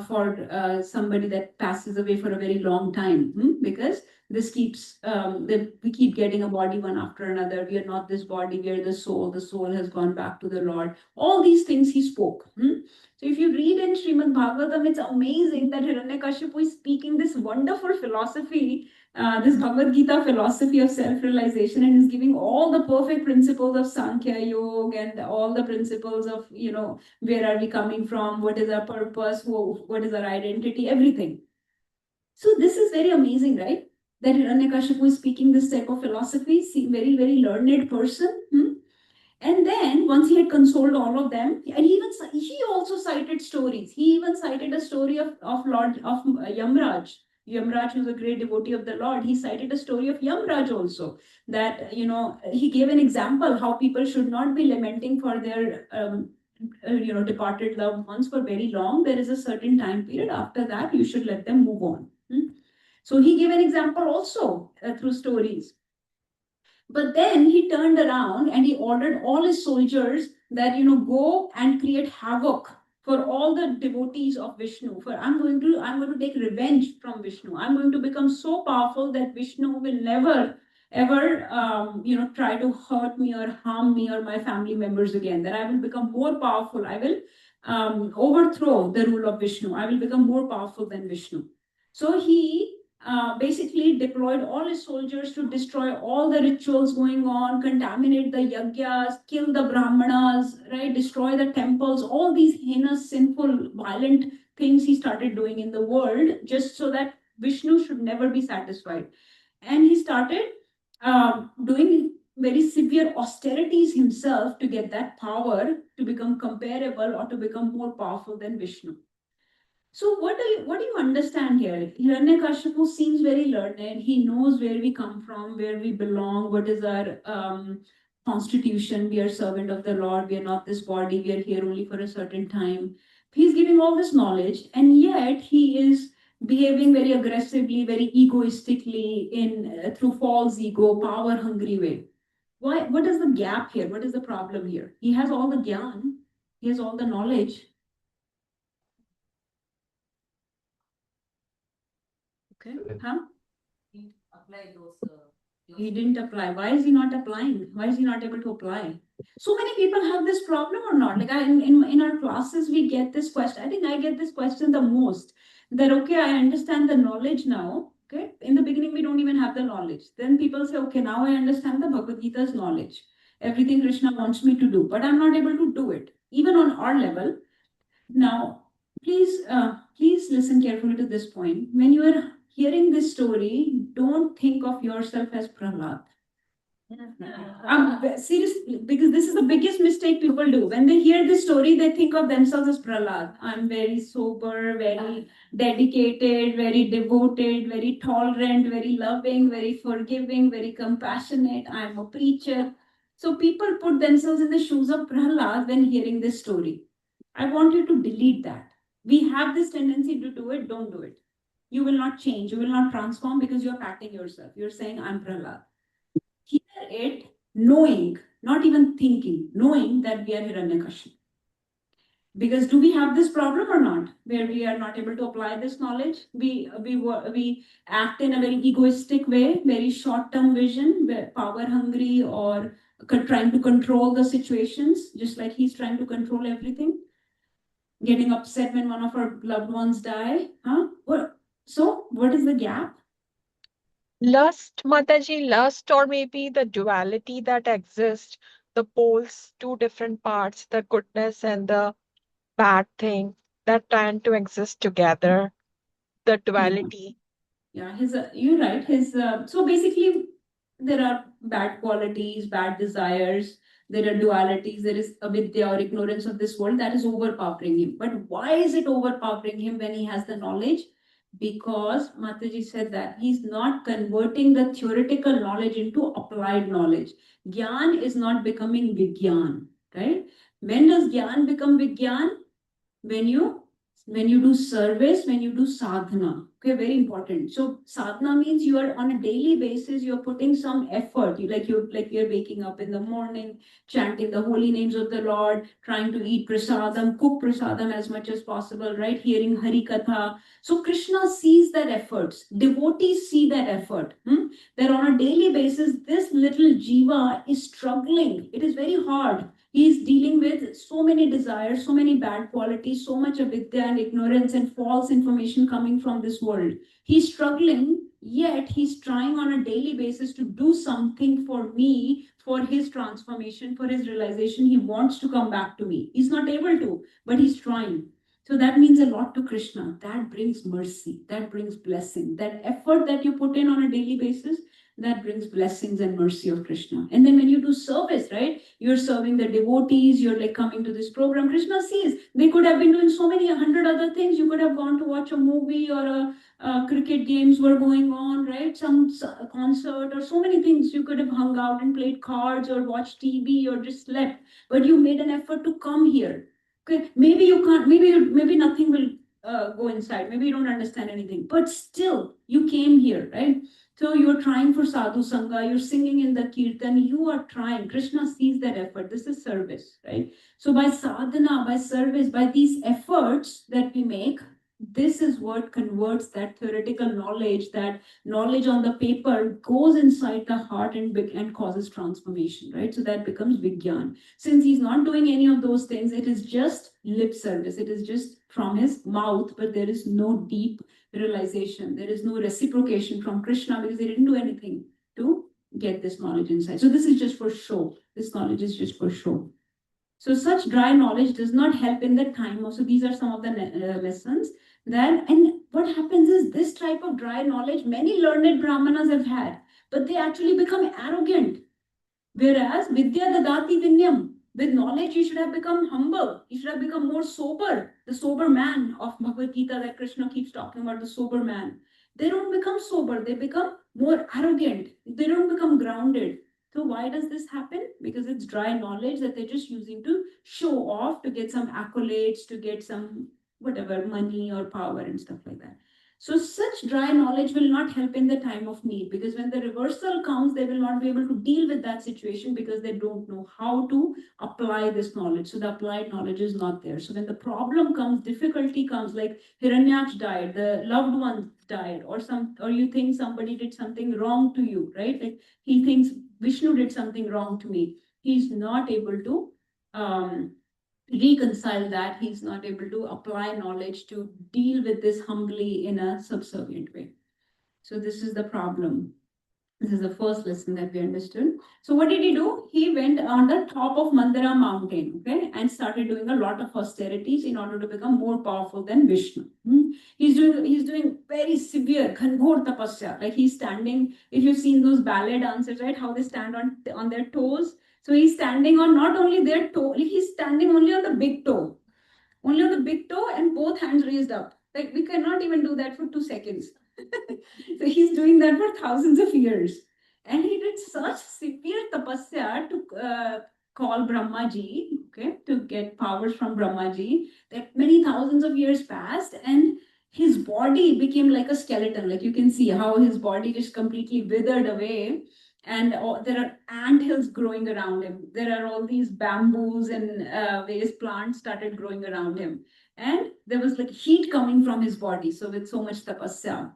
for somebody that passes away for a very long time, because this keeps, we keep getting a body one after another. We are not this body, we are the soul. The soul has gone back to the Lord. All these things he spoke. So if you read in Srimad Bhagavatam, it's amazing that Hiranyakashipu is speaking this wonderful philosophy, this Bhagavad Gita philosophy of self-realization, and is giving all the perfect principles of Sankhya Yoga and all the principles of, where are we coming from, what is our purpose, what is our identity, everything. So this is very amazing, right? That Hiranyakashipu is speaking this type of philosophy, very learned person. And then once he had consoled all of them, and he also cited stories. He even cited a story of Yamraj. Yamraj, who's a great devotee of the Lord, he cited a story of Yamraj also. That he gave an example how people should not be lamenting for their departed loved ones for very long, there is a certain time period. After that, you should let them move on. So he gave an example also through stories. But then he turned around and he ordered all his soldiers that go and create havoc for all the devotees of Vishnu. For I'm going to take revenge from Vishnu. I'm going to become so powerful that Vishnu will never ever try to hurt me or harm me or my family members again. That I will become more powerful. I will overthrow the rule of Vishnu. I will become more powerful than Vishnu. So he basically deployed all his soldiers to destroy all the rituals going on, contaminate the yagyas, kill the brahmanas, right? Destroy the temples, all these heinous, sinful, violent things he started doing in the world just so that Vishnu should never be satisfied. And he started doing very severe austerities himself to get that power to become comparable or to become more powerful than Vishnu. So what do you understand here? Hiranyakashipu seems very learned. He knows where we come from, where we belong, what is our constitution. We are servant of the Lord. We are not this body. We are here only for a certain time. He's giving all this knowledge, and yet he is behaving very aggressively, very egoistically in through false ego, power hungry way. Why? What is the gap here? What is the problem here? He has all the gyan. He has all the knowledge. Okay. Huh? Apply those. He didn't apply. Why is he not applying? Why is he not able to apply? So many people have this problem or not? Like in our classes, we get this question. I think I get this question the most. That okay, I understand the knowledge now. Okay. In the beginning, we don't even have the knowledge. Then people say, okay, now I understand the Bhagavad Gita's knowledge. Everything Krishna wants me to do, but I'm not able to do it, even on our level. Now, please listen carefully to this point. When you are hearing this story, don't think of yourself as Prahlad. Seriously, because this is the biggest mistake people do. When they hear this story, they think of themselves as Prahlad. I'm very sober, very dedicated, very devoted, very tolerant, very loving, very forgiving, very compassionate. I'm a preacher. So people put themselves in the shoes of Prahlad when hearing this story. I want you to delete that. We have this tendency to do it, don't do it. You will not change, you will not transform because you're patting yourself. You're saying, I'm Prahlad. Hear it knowing, not even thinking, knowing that we are Hiranyakashipu. Because do we have this problem or not, where we are not able to apply this knowledge? We act in a very egoistic way, very short-term vision, power hungry, or trying to control the situations, just like he's trying to control everything. Getting upset when one of our loved ones die. Huh? So what is the gap? Lust, Mataji, lust, or maybe the duality that exists, the poles, two different parts, the goodness and the bad thing that tend to exist together, the duality. Yeah, you're right. So basically, there are bad qualities, bad desires, there are dualities, there is avidya or ignorance of this world that is overpowering him. But why is it overpowering him when he has the knowledge? Because Mataji said that he's not converting the theoretical knowledge into applied knowledge. Gyan is not becoming Vigyan, right? When does Gyan become Vigyan? When you do service, when you do sadhana. Okay, very important. So sadhana means you are on a daily basis, you're putting some effort. You're waking up in the morning, chanting the holy names of the Lord, trying to eat prasadam, cook prasadam as much as possible, right? Hearing Hari Katha. So Krishna sees that efforts. Devotees see that effort. That on a daily basis, this little jiva is struggling. It is very hard. He is dealing with so many desires, so many bad qualities, so much avidya and ignorance and false information coming from this world. He's struggling, yet he's trying on a daily basis to do something for me, for his transformation, for his realization. He wants to come back to me. He's not able to, but he's trying. So that means a lot to Krishna. That brings mercy, that brings blessing. That effort that you put in on a daily basis, that brings blessings and mercy of Krishna. And then when you do service, right, you're serving the devotees, you're like coming to this program. Krishna sees they could have been doing so many 100 other things. You could have gone to watch a movie or a cricket games were going on, right? Some concert or so many things. You could have hung out and played cards or watched TV or just slept, but you made an effort to come here. Okay, maybe you can't. Maybe nothing will go inside. Maybe you don't understand anything, but still you came here, right? So you're trying for sadhu sangha. You're singing in the kirtan. You are trying. Krishna sees that effort. This is service, right? So by sadhana, by service, by these efforts that we make, this is what converts that theoretical knowledge, that knowledge on the paper goes inside the heart and causes transformation, right? So that becomes Vigyan. Since he's not doing any of those things, it is just lip service. It is just from his mouth, but there is no deep realization. There is no reciprocation from Krishna because they didn't do anything to get this knowledge inside. So this is just for show. This knowledge is just for show. So such dry knowledge does not help in the time. Also, these are some of the lessons. And what happens is this type of dry knowledge, many learned Brahmanas have had, but they actually become arrogant. Whereas Vidya Dadati Vinyam, with knowledge, you should have become humble. You should have become more sober. The sober man of Bhagavad Gita that Krishna keeps talking about, the sober man. They don't become sober. They become more arrogant. They don't become grounded. So why does this happen? Because it's dry knowledge that they're just using to show off, to get some accolades, to get some whatever money or power and stuff like that. So such dry knowledge will not help in the time of need, because when the reversal comes, they will not be able to deal with that situation because they don't know how to apply this knowledge. So the applied knowledge is not there. So when the problem comes, difficulty comes, like Hiranyaksh died, the loved one died, or you think somebody did something wrong to you, right? Like he thinks Vishnu did something wrong to me. He's not able to reconcile that. He's not able to apply knowledge to deal with this humbly in a subservient way. So this is the problem. This is the first lesson that we understood. So what did he do? He went on the top of Mandara mountain, okay, and started doing a lot of austerities in order to become more powerful than Vishnu. He's doing very severe Ghanghor tapasya. Like he's standing, if you've seen those ballet dancers, right, how they stand on their toes. So he's standing on not only their toe, like he's standing only on the big toe. Only on the big toe and both hands raised up. Like we cannot even do that for 2 seconds. So he's doing that for thousands of years. And he did such severe tapasya to call Brahmaji, okay, to get powers from Brahmaji, that many thousands of years passed and his body became like a skeleton. Like you can see how his body just completely withered away. And there are ant hills growing around him. There are all these bamboos and various plants started growing around him. And there was like heat coming from his body. So with so much tapasya,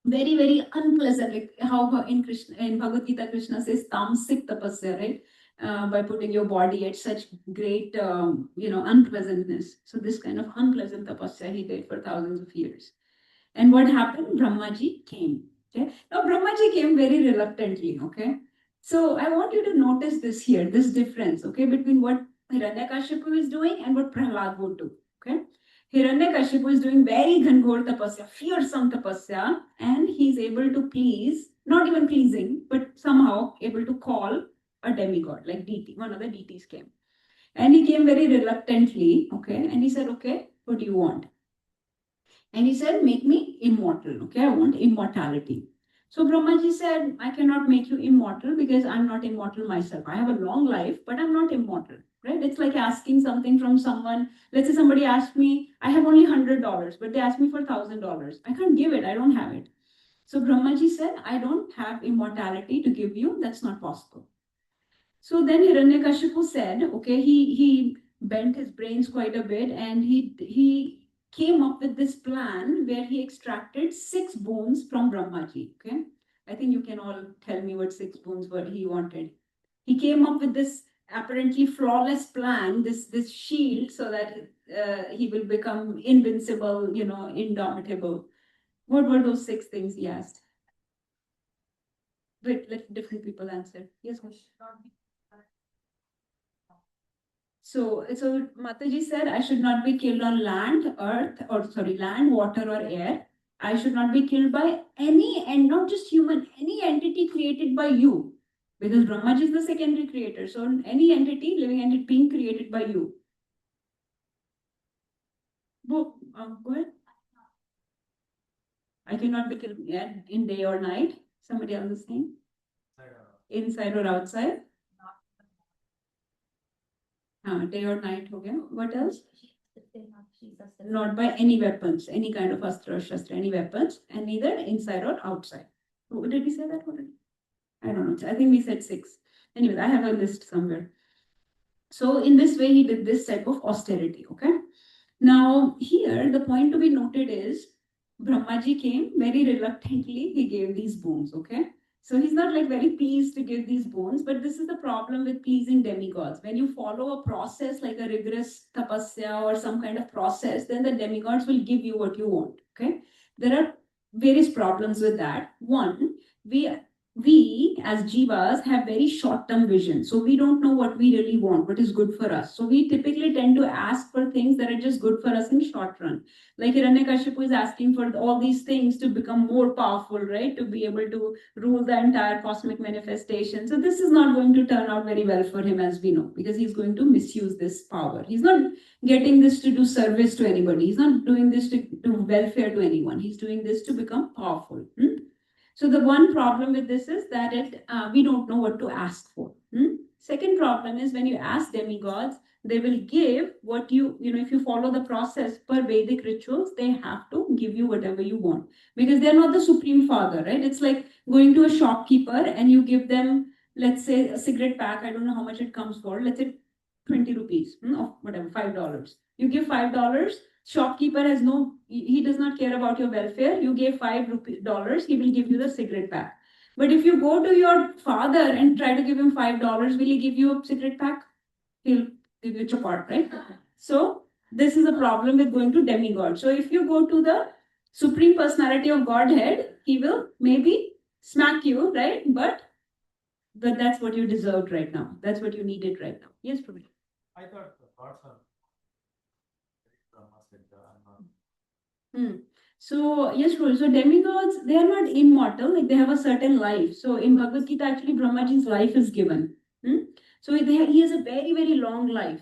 very, very unpleasant, like how in Bhagavad Gita, Krishna says tamsik tapasya, right? By putting your body at such great, unpleasantness. So this kind of unpleasant tapasya he did for thousands of years. And what happened? Brahmaji came. Okay. Now Brahmaji came very reluctantly. Okay. So I want you to notice this here, this difference, okay, between what Hiranyakashipu is doing and what Prahlad would do. Okay. Hiranyakashipu is doing very Ghanghor tapasya, fearsome tapasya, and he's able to please, not even pleasing, but somehow able to call a demigod, like deity. One of the deities came. And he came very reluctantly, okay, and he said, okay, what do you want? And he said, make me immortal. Okay, I want immortality. So Brahmaji said, I cannot make you immortal because I'm not immortal myself. I have a long life, but I'm not immortal. Right? It's like asking something from someone. Let's say somebody asked me, I have only $100, but they asked me for $1,000. I can't give it. I don't have it. So Brahmaji said, I don't have immortality to give you. That's not possible. So then Hiranyakashipu said, okay, he bent his brains quite a bit and he came up with this plan where he extracted 6 bones from Brahmaji. Okay, I think you can all tell me what 6 bones were he wanted. He came up with this apparently flawless plan, this shield, so that he will become invincible, indomitable. What were those 6 things he asked? Wait, let different people answer. Yes, So Mataji said, I should not be killed on land, water, or air. I should not be killed by any, and not just human, any entity created by you. Because Brahmaji is the secondary creator. So any entity, living entity being created by you. Go ahead. I cannot be killed in day or night. Somebody else is saying? Inside or outside? Day or night. Okay. What else? Not by any weapons, any kind of astra, shastra, any weapons, and neither inside or outside. Did we say that already? I don't know. I think we said 6. Anyway, I have a list somewhere. So in this way, he did this type of austerity. Okay. Now here, the point to be noted is Brahmaji came very reluctantly. He gave these boons. Okay. So he's not like very pleased to give these boons, but this is the problem with pleasing demigods. When you follow a process like a rigorous tapasya or some kind of process, then the demigods will give you what you want. Okay. There are various problems with that. One, we as jivas have very short-term vision. So we don't know what we really want, what is good for us. So we typically tend to ask for things that are just good for us in short run. Like Hiranyakashipu is asking for all these things to become more powerful, right? To be able to rule the entire cosmic manifestation. So this is not going to turn out very well for him, as we know, because he's going to misuse this power. He's not getting this to do service to anybody. He's not doing this to do welfare to anyone. He's doing this to become powerful. So the one problem with this is that we don't know what to ask for. Second problem is when you ask demigods, they will give what if you follow the process per Vedic rituals, they have to give you whatever you want because they're not the supreme father, right? It's like going to a shopkeeper and you give them, let's say, a cigarette pack. I don't know how much it comes for. Let's say 20 rupees or whatever, $5. You give $5. Shopkeeper has he does not care about your welfare. You gave $5, he will give you the cigarette pack. But if you go to your father and try to give him $5, will he give you a cigarette pack? He'll give you a chapat, right? So this is a problem with going to demigod. So if you go to the Supreme Personality of Godhead, he will maybe smack you, right? But that's what you deserved right now. That's what you needed right now. Yes, Prabhu. I thought the gods are So yes, so demigods, they are not immortal, like they have a certain life. So in Bhagavad Gita, actually Brahmaji's life is given. So he has a very, very long life.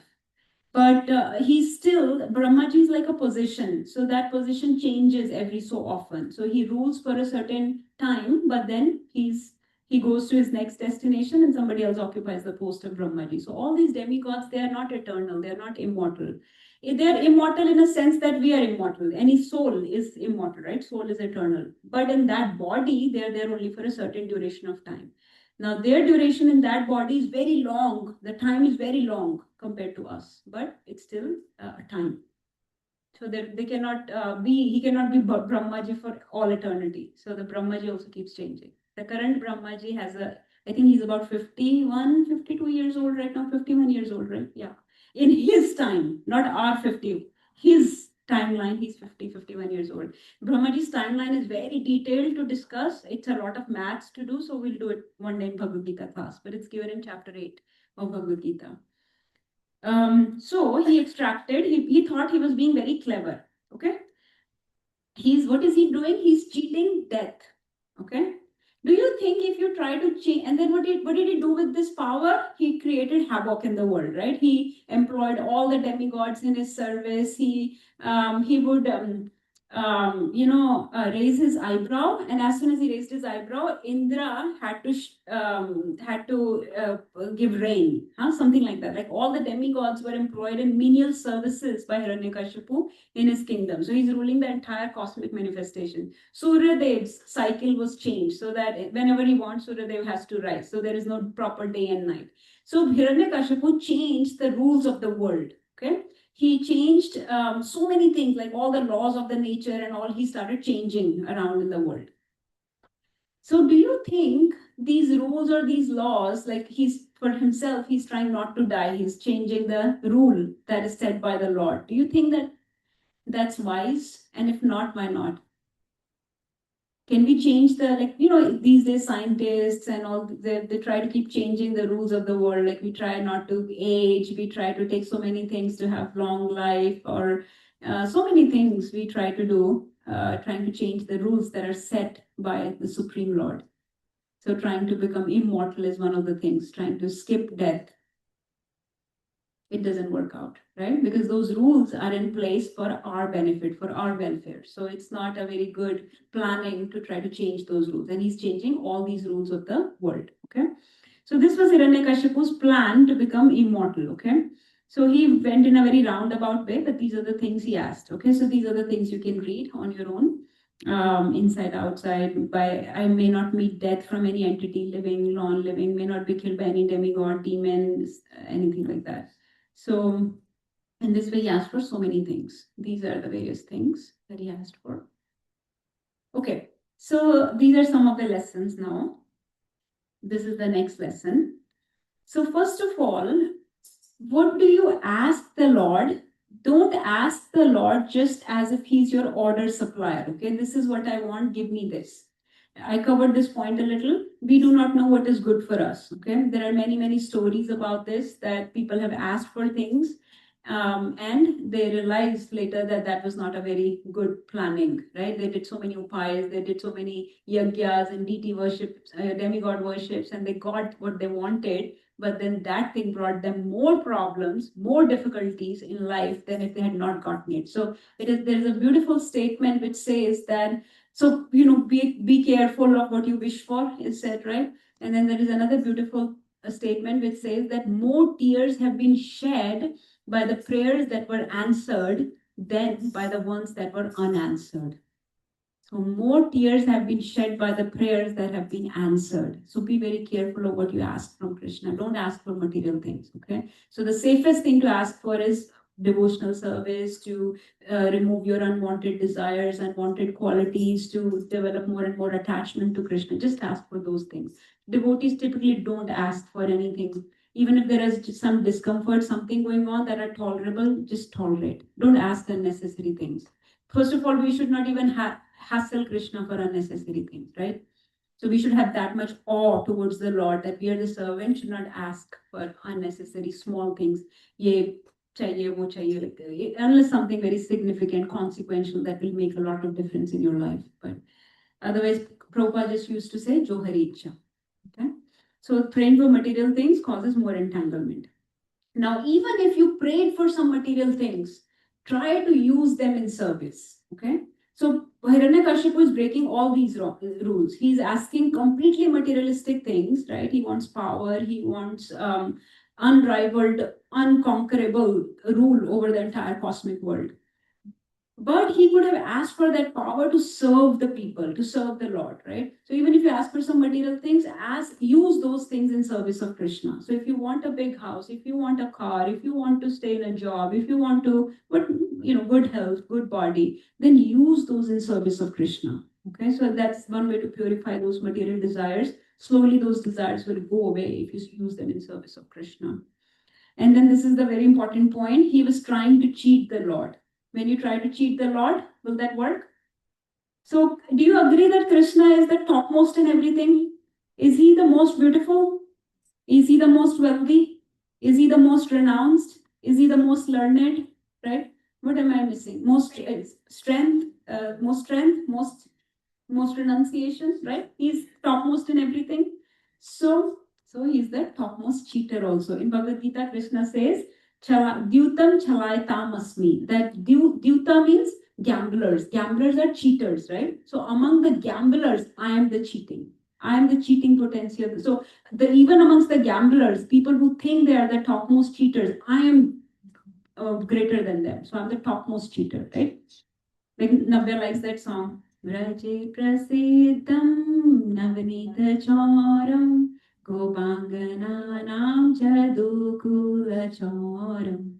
But he's still, Brahmaji is like a position. So that position changes every so often. So he rules for a certain time, but then he goes to his next destination and somebody else occupies the post of Brahmaji. So all these demigods, they are not eternal, they are not immortal. They're immortal in a sense that we are immortal. Any soul is immortal, right? Soul is eternal. But in that body, they're there only for a certain duration of time. Now, their duration in that body is very long. The time is very long compared to us, but it's still a time. So they cannot he cannot be Brahmaji for all eternity. So the Brahmaji also keeps changing. The current Brahmaji has I think he's about 51, 52 years old right now, 51 years old, right? Yeah. In his time, not our 50, his timeline, he's 50, 51 years old. Brahmaji's timeline is very detailed to discuss. It's a lot of maths to do, so we'll do it one day in Bhagavad Gita class, but it's given in chapter 8 of Bhagavad Gita. So he extracted, he thought he was being very clever. Okay. What is he doing? He's cheating death. Okay. Do you think if you try to change, and then what did he do with this power? He created havoc in the world, right? He employed all the demigods in his service. He would raise his eyebrow, and as soon as he raised his eyebrow, Indra had to give rain, something like that. Like all the demigods were employed in menial services by Hiranyakashipu in his kingdom. So he's ruling the entire cosmic manifestation. Suryadev's cycle was changed so that whenever he wants, Suryadev has to rise. So there is no proper day and night. So Hiranyakashipu changed the rules of the world. Okay. He changed so many things, like all the laws of the nature and all, he started changing around in the world. So do you think these rules or these laws, like for himself, he's trying not to die, he's changing the rule that is set by the Lord. Do you think that that's wise? And if not, why not? Can we change these days scientists and all, they try to keep changing the rules of the world. Like we try not to age, we try to take so many things to have long life, or so many things we try to do. trying to change the rules that are set by the Supreme Lord. So trying to become immortal is one of the things, trying to skip death. It doesn't work out, right? Because those rules are in place for our benefit, for our welfare. So it's not a very good planning to try to change those rules. And he's changing all these rules of the world, okay? So this was Hiranyakashipu's plan to become immortal, okay? So he went in a very roundabout way, but these are the things he asked, okay? So these are the things you can read on your own, inside, outside. By I may not meet death from any entity, living, non-living, may not be killed by any demigod, demons, anything like that. So in this way, he asked for so many things. These are the various things that he asked for. Okay, so these are some of the lessons now. This is the next lesson. So first of all, what do you ask the Lord? Don't ask the Lord just as if he's your order supplier. Okay, this is what I want, give me this. I covered this point a little. We do not know what is good for us. Okay, there are many stories about this, that people have asked for things, and they realized later that that was not a very good planning. Right? They did so many upayas, they did so many yagyas and deity worships, demigod worships, and they got what they wanted. But then that thing brought them more problems, more difficulties in life than if they had not gotten it. So there is a beautiful statement which says that, so, be careful of what you wish for, is said, right? And then there is another beautiful statement which says that more tears have been shed by the prayers that were answered than by the ones that were unanswered. So more tears have been shed by the prayers that have been answered. So be very careful of what you ask from Krishna. Don't ask for material things, okay? So the safest thing to ask for is devotional service, to remove your unwanted desires, unwanted qualities, to develop more and more attachment to Krishna. Just ask for those things. Devotees typically don't ask for anything. Even if there is some discomfort, something going on that are tolerable, just tolerate. Don't ask unnecessary things. First of all, we should not even hassle Krishna for unnecessary things, right? So we should have that much awe towards the Lord that we are the servant, should not ask for unnecessary small things. Ye chahiye, wo chahiye, unless something very significant, consequential, that will make a lot of difference in your life. But otherwise, Prabhupada just used to say, Jo Hari Ichha. Okay? So praying for material things causes more entanglement. Now, even if you prayed for some material things, try to use them in service. Okay? So Hiranyakashipu is breaking all these rules. He's asking completely materialistic things, right? He wants power, he wants unrivaled, unconquerable rule over the entire cosmic world. But he could have asked for that power to serve the people, to serve the Lord, right? So even if you ask for some material things, use those things in service of Krishna. So if you want a big house, if you want a car, if you want to stay in a job, if you want to, good health, good body, then use those in service of Krishna. Okay, so that's one way to purify those material desires. Slowly, those desires will go away if you use them in service of Krishna. And then this is the very important point. He was trying to cheat the Lord. When you try to cheat the Lord, will that work? So, do you agree that Krishna is the topmost in everything? Is he the most beautiful? Is he the most wealthy? Is he the most renounced? Is he the most learned? Right? What am I missing? Most strength, most renunciation, right? He's topmost in everything. So he's the topmost cheater also. In Bhagavad Gita, Krishna says, Dyutam Chalaytam Asmi. That Dyuta means gamblers. Gamblers are cheaters, right? So among the gamblers, I am the cheating. I am the cheating potential. So even amongst the gamblers, people who think they are the topmost cheaters, I am greater than them. So I'm the topmost cheater, right? Like Navya likes that song. Vraje prasiddham navnita choram gopangananam jadukula choram.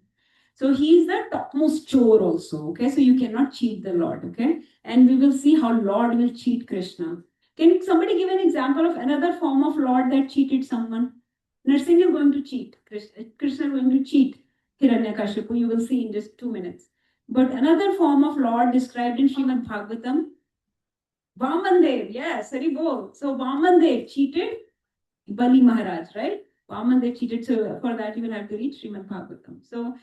So he's the topmost chore also, okay? So you cannot cheat the Lord, okay? And we will see how Lord will cheat Krishna. Can somebody give an example of another form of Lord that cheated someone? Narsingh is going to cheat. Krishna is going to cheat Hiranyakashipu. You will see in just 2 minutes. But another form of Lord described in Srimad Bhagavatam, Vamandev, yes, very bold. So Vamandev cheated Bali Maharaj, right? Vamandev cheated. So for that you will have to read Srimad Bhagavatam. So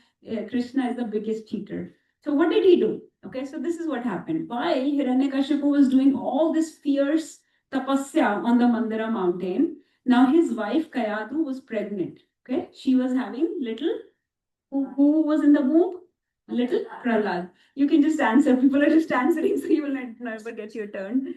Krishna is the biggest cheater. So what did he do? Okay, so this is what happened. While Hiranyakashipu was doing all this fierce tapasya on the Mandara mountain, now his wife Kayadu was pregnant. Okay, she was having little. Who was in the womb? Little Prahlad. You can just answer. People are just answering, so you will never get your turn.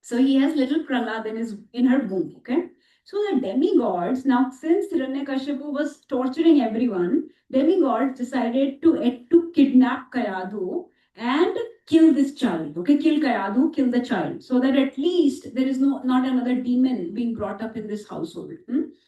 So he has little Prahlad in her womb. Okay. So the demigods, now since Hiranyakashipu was torturing everyone, demigods decided to kidnap Kayadhu and kill this child. Okay, kill Kayadhu, kill the child, so that at least there is not another demon being brought up in this household.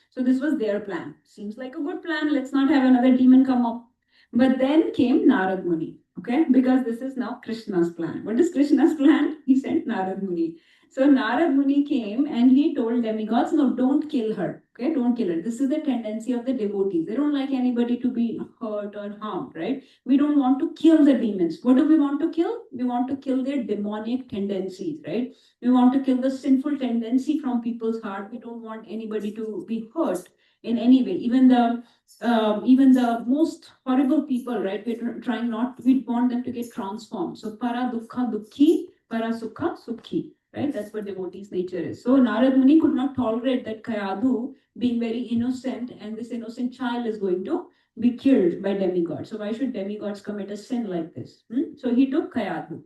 So this was their plan. Seems like a good plan. Let's not have another demon come up. But then came Narad Muni. Okay, because this is now Krishna's plan. What is Krishna's plan? He sent Narad Muni. So Narad Muni came and he told demigods, no, don't kill her. Okay, don't kill her. This is the tendency of the devotees. They don't like anybody to be hurt or harmed, right? We don't want to kill the demons. What do we want to kill? We want to kill their demonic tendencies, right? We want to kill the sinful tendency from people's heart. We don't want anybody to be hurt in any way. Even the most horrible people, right? We're trying not. We want them to get transformed. So para dukkha dukhi, para sukha sukhi. Right? That's what devotee's nature is. So Narad Muni could not tolerate that Kayadhu being very innocent and this innocent child is going to be killed by demigods. So why should demigods commit a sin like this? So he took Kayadhu.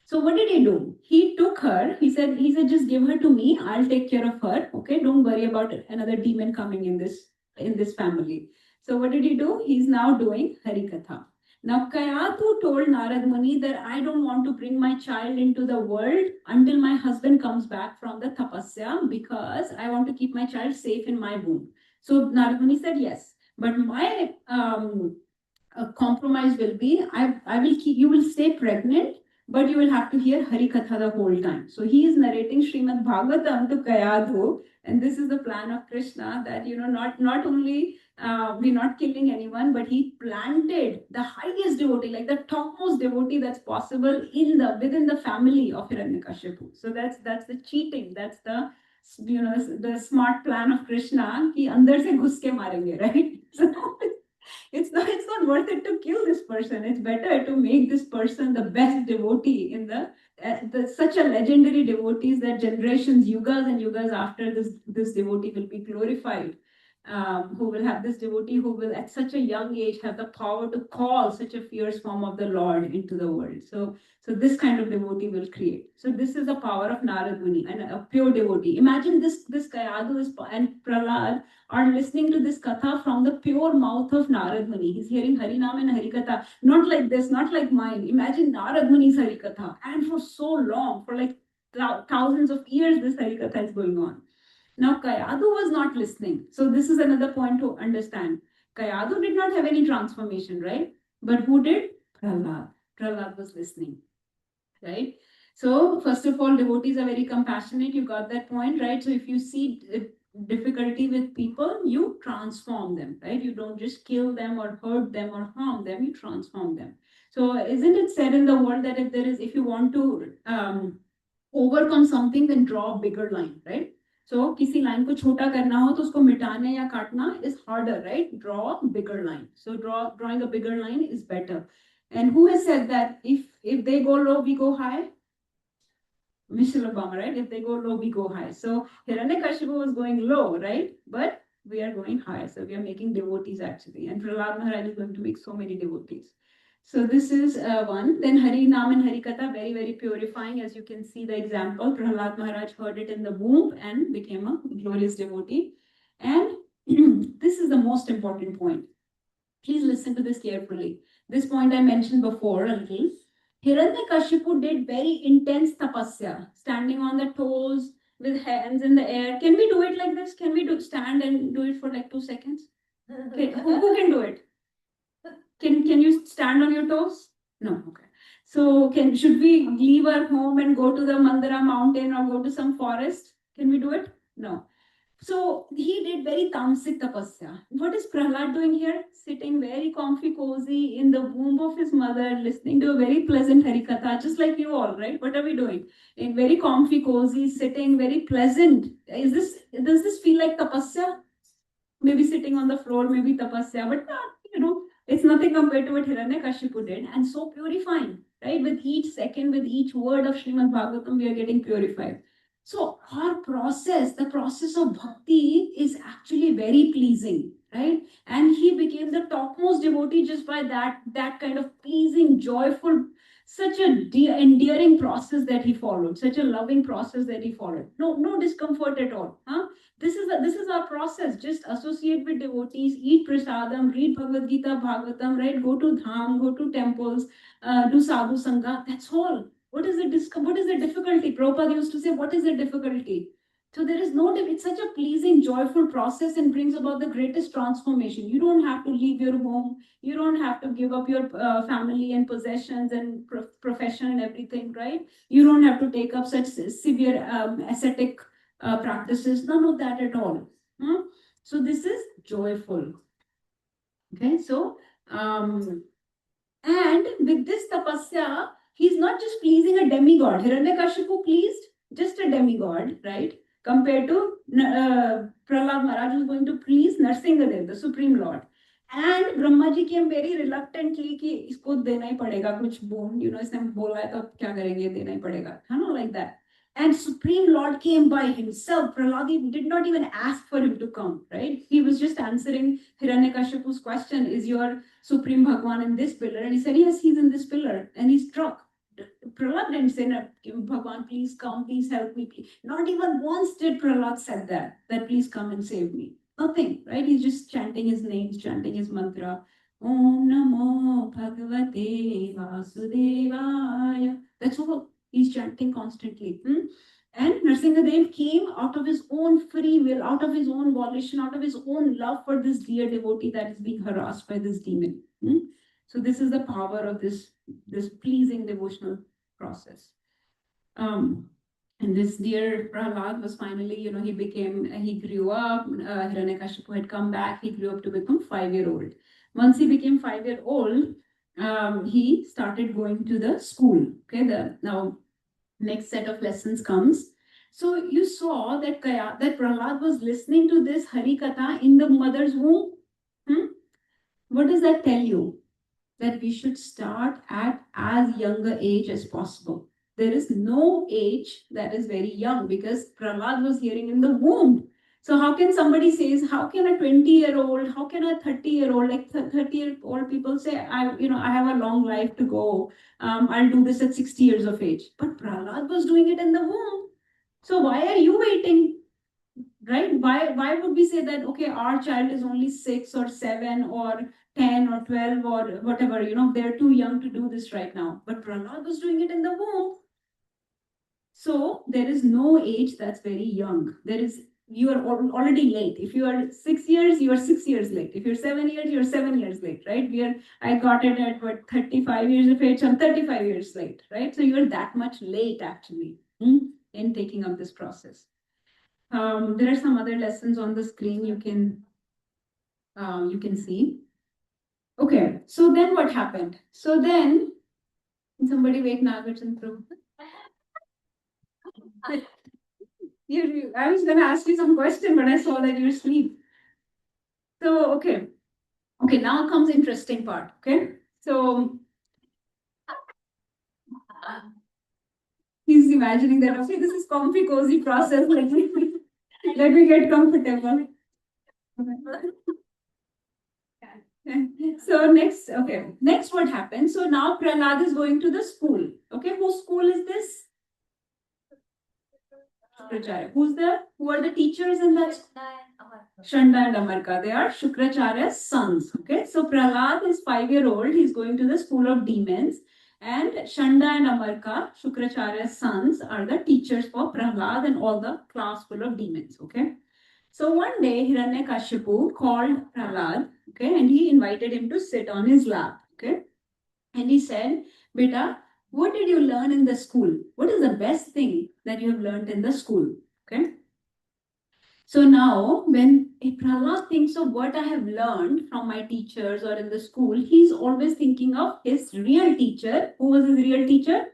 So what did he do? He took her. He said, just give her to me. I'll take care of her. Okay, don't worry about another demon coming in this family. So what did he do? He's now doing Harikatha. Now Kayatu told Narad Muni that I don't want to bring my child into the world until my husband comes back from the tapasya because I want to keep my child safe in my womb. So Narad Muni said yes, but my compromise will be I will keep you will stay pregnant, but you will have to hear Harikatha the whole time. So he is narrating Srimad Bhagavatam to Kayadhu, and this is the plan of Krishna that not only we're not killing anyone, but he planted the highest devotee, like the topmost devotee that's possible within the family of Hiranyakashipu. So that's the cheating. That's the the smart plan of Krishna. Ki andar se ghus ke marenge, right? So it's not worth it to kill this person. It's better to make this person the best devotee in such a legendary devotees that generations, yugas and yugas after this devotee will be glorified. Who will have this devotee who will at such a young age have the power to call such a fierce form of the Lord into the world. So this kind of devotee will create. So this is the power of Narad Muni and a pure devotee. Imagine this Kayadu and Prahlad are listening to this katha from the pure mouth of Narad Muni. He's hearing Harinam and Harikatha, not like this, not like mine. Imagine Narad Muni's Harikatha, and for so long, for like thousands of years, this Harikatha is going on. Now, Kayadu was not listening. So this is another point to understand. Kayadu did not have any transformation, right? But who did? Prahlad. Prahlad was listening, right? So first of all, devotees are very compassionate. You got that point, right? So if you see difficulty with people, you transform them, right? You don't just kill them or hurt them or harm them, you transform them. So isn't it said in the world that if you want to overcome something, then draw a bigger line, right? So किसी line को छोटा करना हो तो उसको मिटाने या काटना is harder, right? Draw a bigger line. So drawing a bigger line is better. And who has said that if they go low, we go high? Michelle Obama, right? If they go low, we go high. So Hiranyakashipu was going low, right? But we are going high. So we are making devotees actually. And Prahlad Maharaj is going to make so many devotees. So this is one. Then Hari Nam and Harikatha, very, very purifying. As you can see the example, Prahlad Maharaj heard it in the womb and became a glorious devotee. And this is the most important point. Please listen to this carefully. This point I mentioned before a little. Hiranyakashipu did very intense tapasya, standing on the toes with hands in the air. Can we do it like this? Can we stand and do it for like 2 seconds? Okay. Who can do it? Can you stand on your toes? No. Okay. So should we leave our home and go to the Mandara mountain or go to some forest? Can we do it? No. So he did very tamasic tapasya. What is Prahlad doing here? Sitting very comfy, cozy in the womb of his mother, listening to a very pleasant Harikatha, just like you all, right? What are we doing? In very comfy, cozy, sitting, very pleasant. Does this feel like tapasya? Maybe sitting on the floor, maybe tapasya, but not, It's nothing compared to what Hiranyakashipu did, and so purifying, right? With each second, with each word of Srimad Bhagavatam, we are getting purified. So our process, the process of bhakti, is actually very pleasing, right? And he became the topmost devotee just by that kind of pleasing, joyful, such a endearing process that he followed, such a loving process that he followed. No discomfort at all. Huh? This is our process. Just associate with devotees, eat prasadam, read Bhagavad Gita, Bhagavatam, right? Go to dham, go to temples, do sadhu sangha. That's all. What is the difficulty? Prabhupada used to say, what is the difficulty? So there is no, it's such a pleasing, joyful process and brings about the greatest transformation. You don't have to leave your home. You don't have to give up your family and possessions and profession and everything, right? You don't have to take up such severe ascetic practices. None of that at all. So this is joyful. Okay, so and with this tapasya, he's not just pleasing a demigod. Hiranyakashipu pleased just a demigod, right? Compared to Prahlad Maharaj, who's going to please Narsingadev, the Supreme Lord. And Brahma ji came very reluctantly कि इसको देना ही पड़ेगा कुछ bone, इसने बोला है तो क्या करेंगे, देना ही पड़ेगा, like that. And Supreme Lord came by himself. Prahlad did not even ask for him to come, right? He was just answering Hiranyakashipu's question, is your Supreme Bhagwan in this pillar? And he said, yes, he's in this pillar. And he's struck. Prahlad didn't say, no, Bhagwan, please come, please help me. Please. Not even once did Prahlad said that please come and save me. Nothing, right? He's just chanting his names, chanting his mantra. Om Namo Bhagavate Vasudevaya. That's all. He's chanting constantly. And Narsingadev came out of his own free will, out of his own volition, out of his own love for this dear devotee that is being harassed by this demon. So this is the power of this pleasing devotional process. And this dear Prahlad was finally, he grew up, Hiranyakashipu had come back, he grew up to become 5-year-old. Once he became 5-year-old, he started going to the school. Okay, now next set of lessons comes. So you saw that Prahlad was listening to this Hari Katha in the mother's womb. What does that tell you? That we should start at as younger age as possible. There is no age that is very young because Prahlad was hearing in the womb. So how can somebody say, how can a 20-year-old, how can a 30-year-old, like 30-year-old people say, I have a long life to go. I'll do this at 60 years of age. But Prahlad was doing it in the womb. So why are you waiting? Right? Why would we say that, okay, our child is only 6 or 7 or 10 or 12 or whatever, they're too young to do this right now. But Prahlad was doing it in the womb. So there is no age that's very young. You are already late. If you are 6 years, you are 6 years late. If you're 7 years, you're 7 years late, right? I got it at 35 years of age, I'm 35 years late, right? So you're that much late actually in taking up this process. There are some other lessons on the screen you can see. Okay, so then what happened? So then, somebody wake Nagarjun through. I was going to ask you some question, but I saw that you're asleep. So, okay, now comes interesting part, okay? So, he's imagining that, okay, this is comfy, cozy process, let me get comfortable. So next what happens? So now Prahlad is going to the school. Okay, whose school is this? Shukracharya. Who are the teachers in that? Shanda and Amarka. They are Shukracharya's sons. Okay, so Prahlad is 5-year-old. He's going to the school of demons. And Shanda and Amarka, Shukracharya's sons, are the teachers for Prahlad and all the class full of demons. Okay. So one day Hiranyakashipu called Prahlad, okay, and he invited him to sit on his lap, okay. And he said, Beta, what did you learn in the school? What is the best thing that you have learned in the school? Okay. So now when Prahlad thinks of what I have learned from my teachers or in the school, he's always thinking of his real teacher. Who was his real teacher?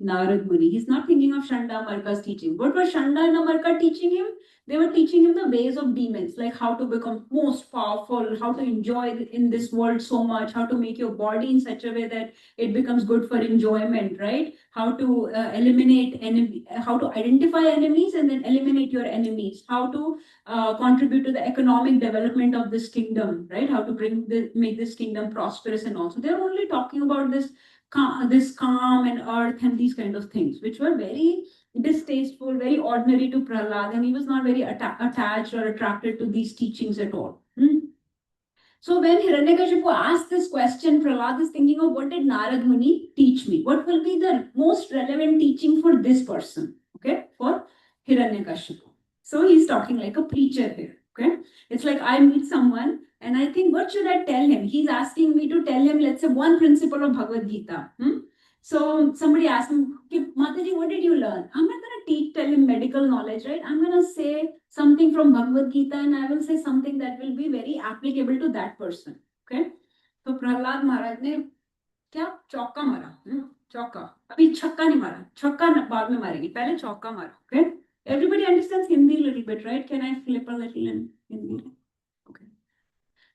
Narad Muni. He's not thinking of Shanda Marka's teaching. What was Shanda and Marka teaching him? They were teaching him the ways of demons, like how to become most powerful, how to enjoy in this world so much, how to make your body in such a way that it becomes good for enjoyment, right? How to eliminate enemy, how to identify enemies and then eliminate your enemies, how to contribute to the economic development of this kingdom, right? How to make this kingdom prosperous and also. They're only talking about this calm and earth and these kind of things, which were very distasteful, very ordinary to Prahlad, and he was not very attached or attracted to these teachings at all. So when Hiranyakashipu asked this question, Prahlad is thinking of what did Narad Muni teach me? What will be the most relevant teaching for this person? Okay, for Hiranyakashipu. So he's talking like a preacher here. Okay, it's like I meet someone and I think, what should I tell him? He's asking me to tell him, let's say, one principle of Bhagavad Gita. So somebody asked him, Mataji, what did you learn? I'm not going to tell him medical knowledge, right? I'm going to say something from Bhagavad Gita and I will say something that will be very applicable to that person. Okay? So Prahlad Maharaj ne क्या चौका मारा चौका अभी छक्का नहीं मारा छक्का बाद में मारेंगे पहले चौका मारा okay everybody understands Hindi a little bit right can I flip a little in Hindi okay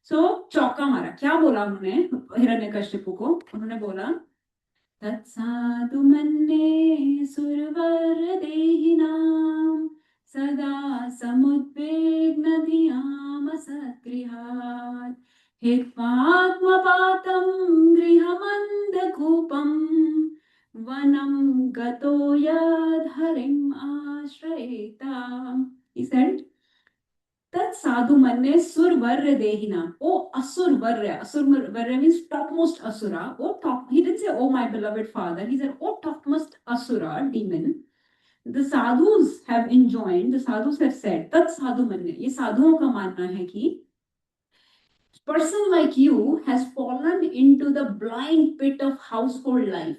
so चौका मारा क्या बोला उन्होंने हिरण्यकश्यपु को उन्होंने बोला तत्साधु मन्ये सुरवर देहिनां सदा समुद्विग्न धियाम सत्गृहात् हित्वात्मपातं गृहमन्धकूपं वनं गतो यद् हरिम् आश्रयेत. He said, Tat sadhu manne survarya dehina. Oh, asurvarya. Asurvarya means topmost asura. Oh, top. He didn't say, oh, my beloved father. He said, oh, topmost asura, demon. The sadhus have enjoined, the sadhus have said, Tat sadhu manne. Ye sadhuon ka manna hai ki person like you has fallen into the blind pit of household life.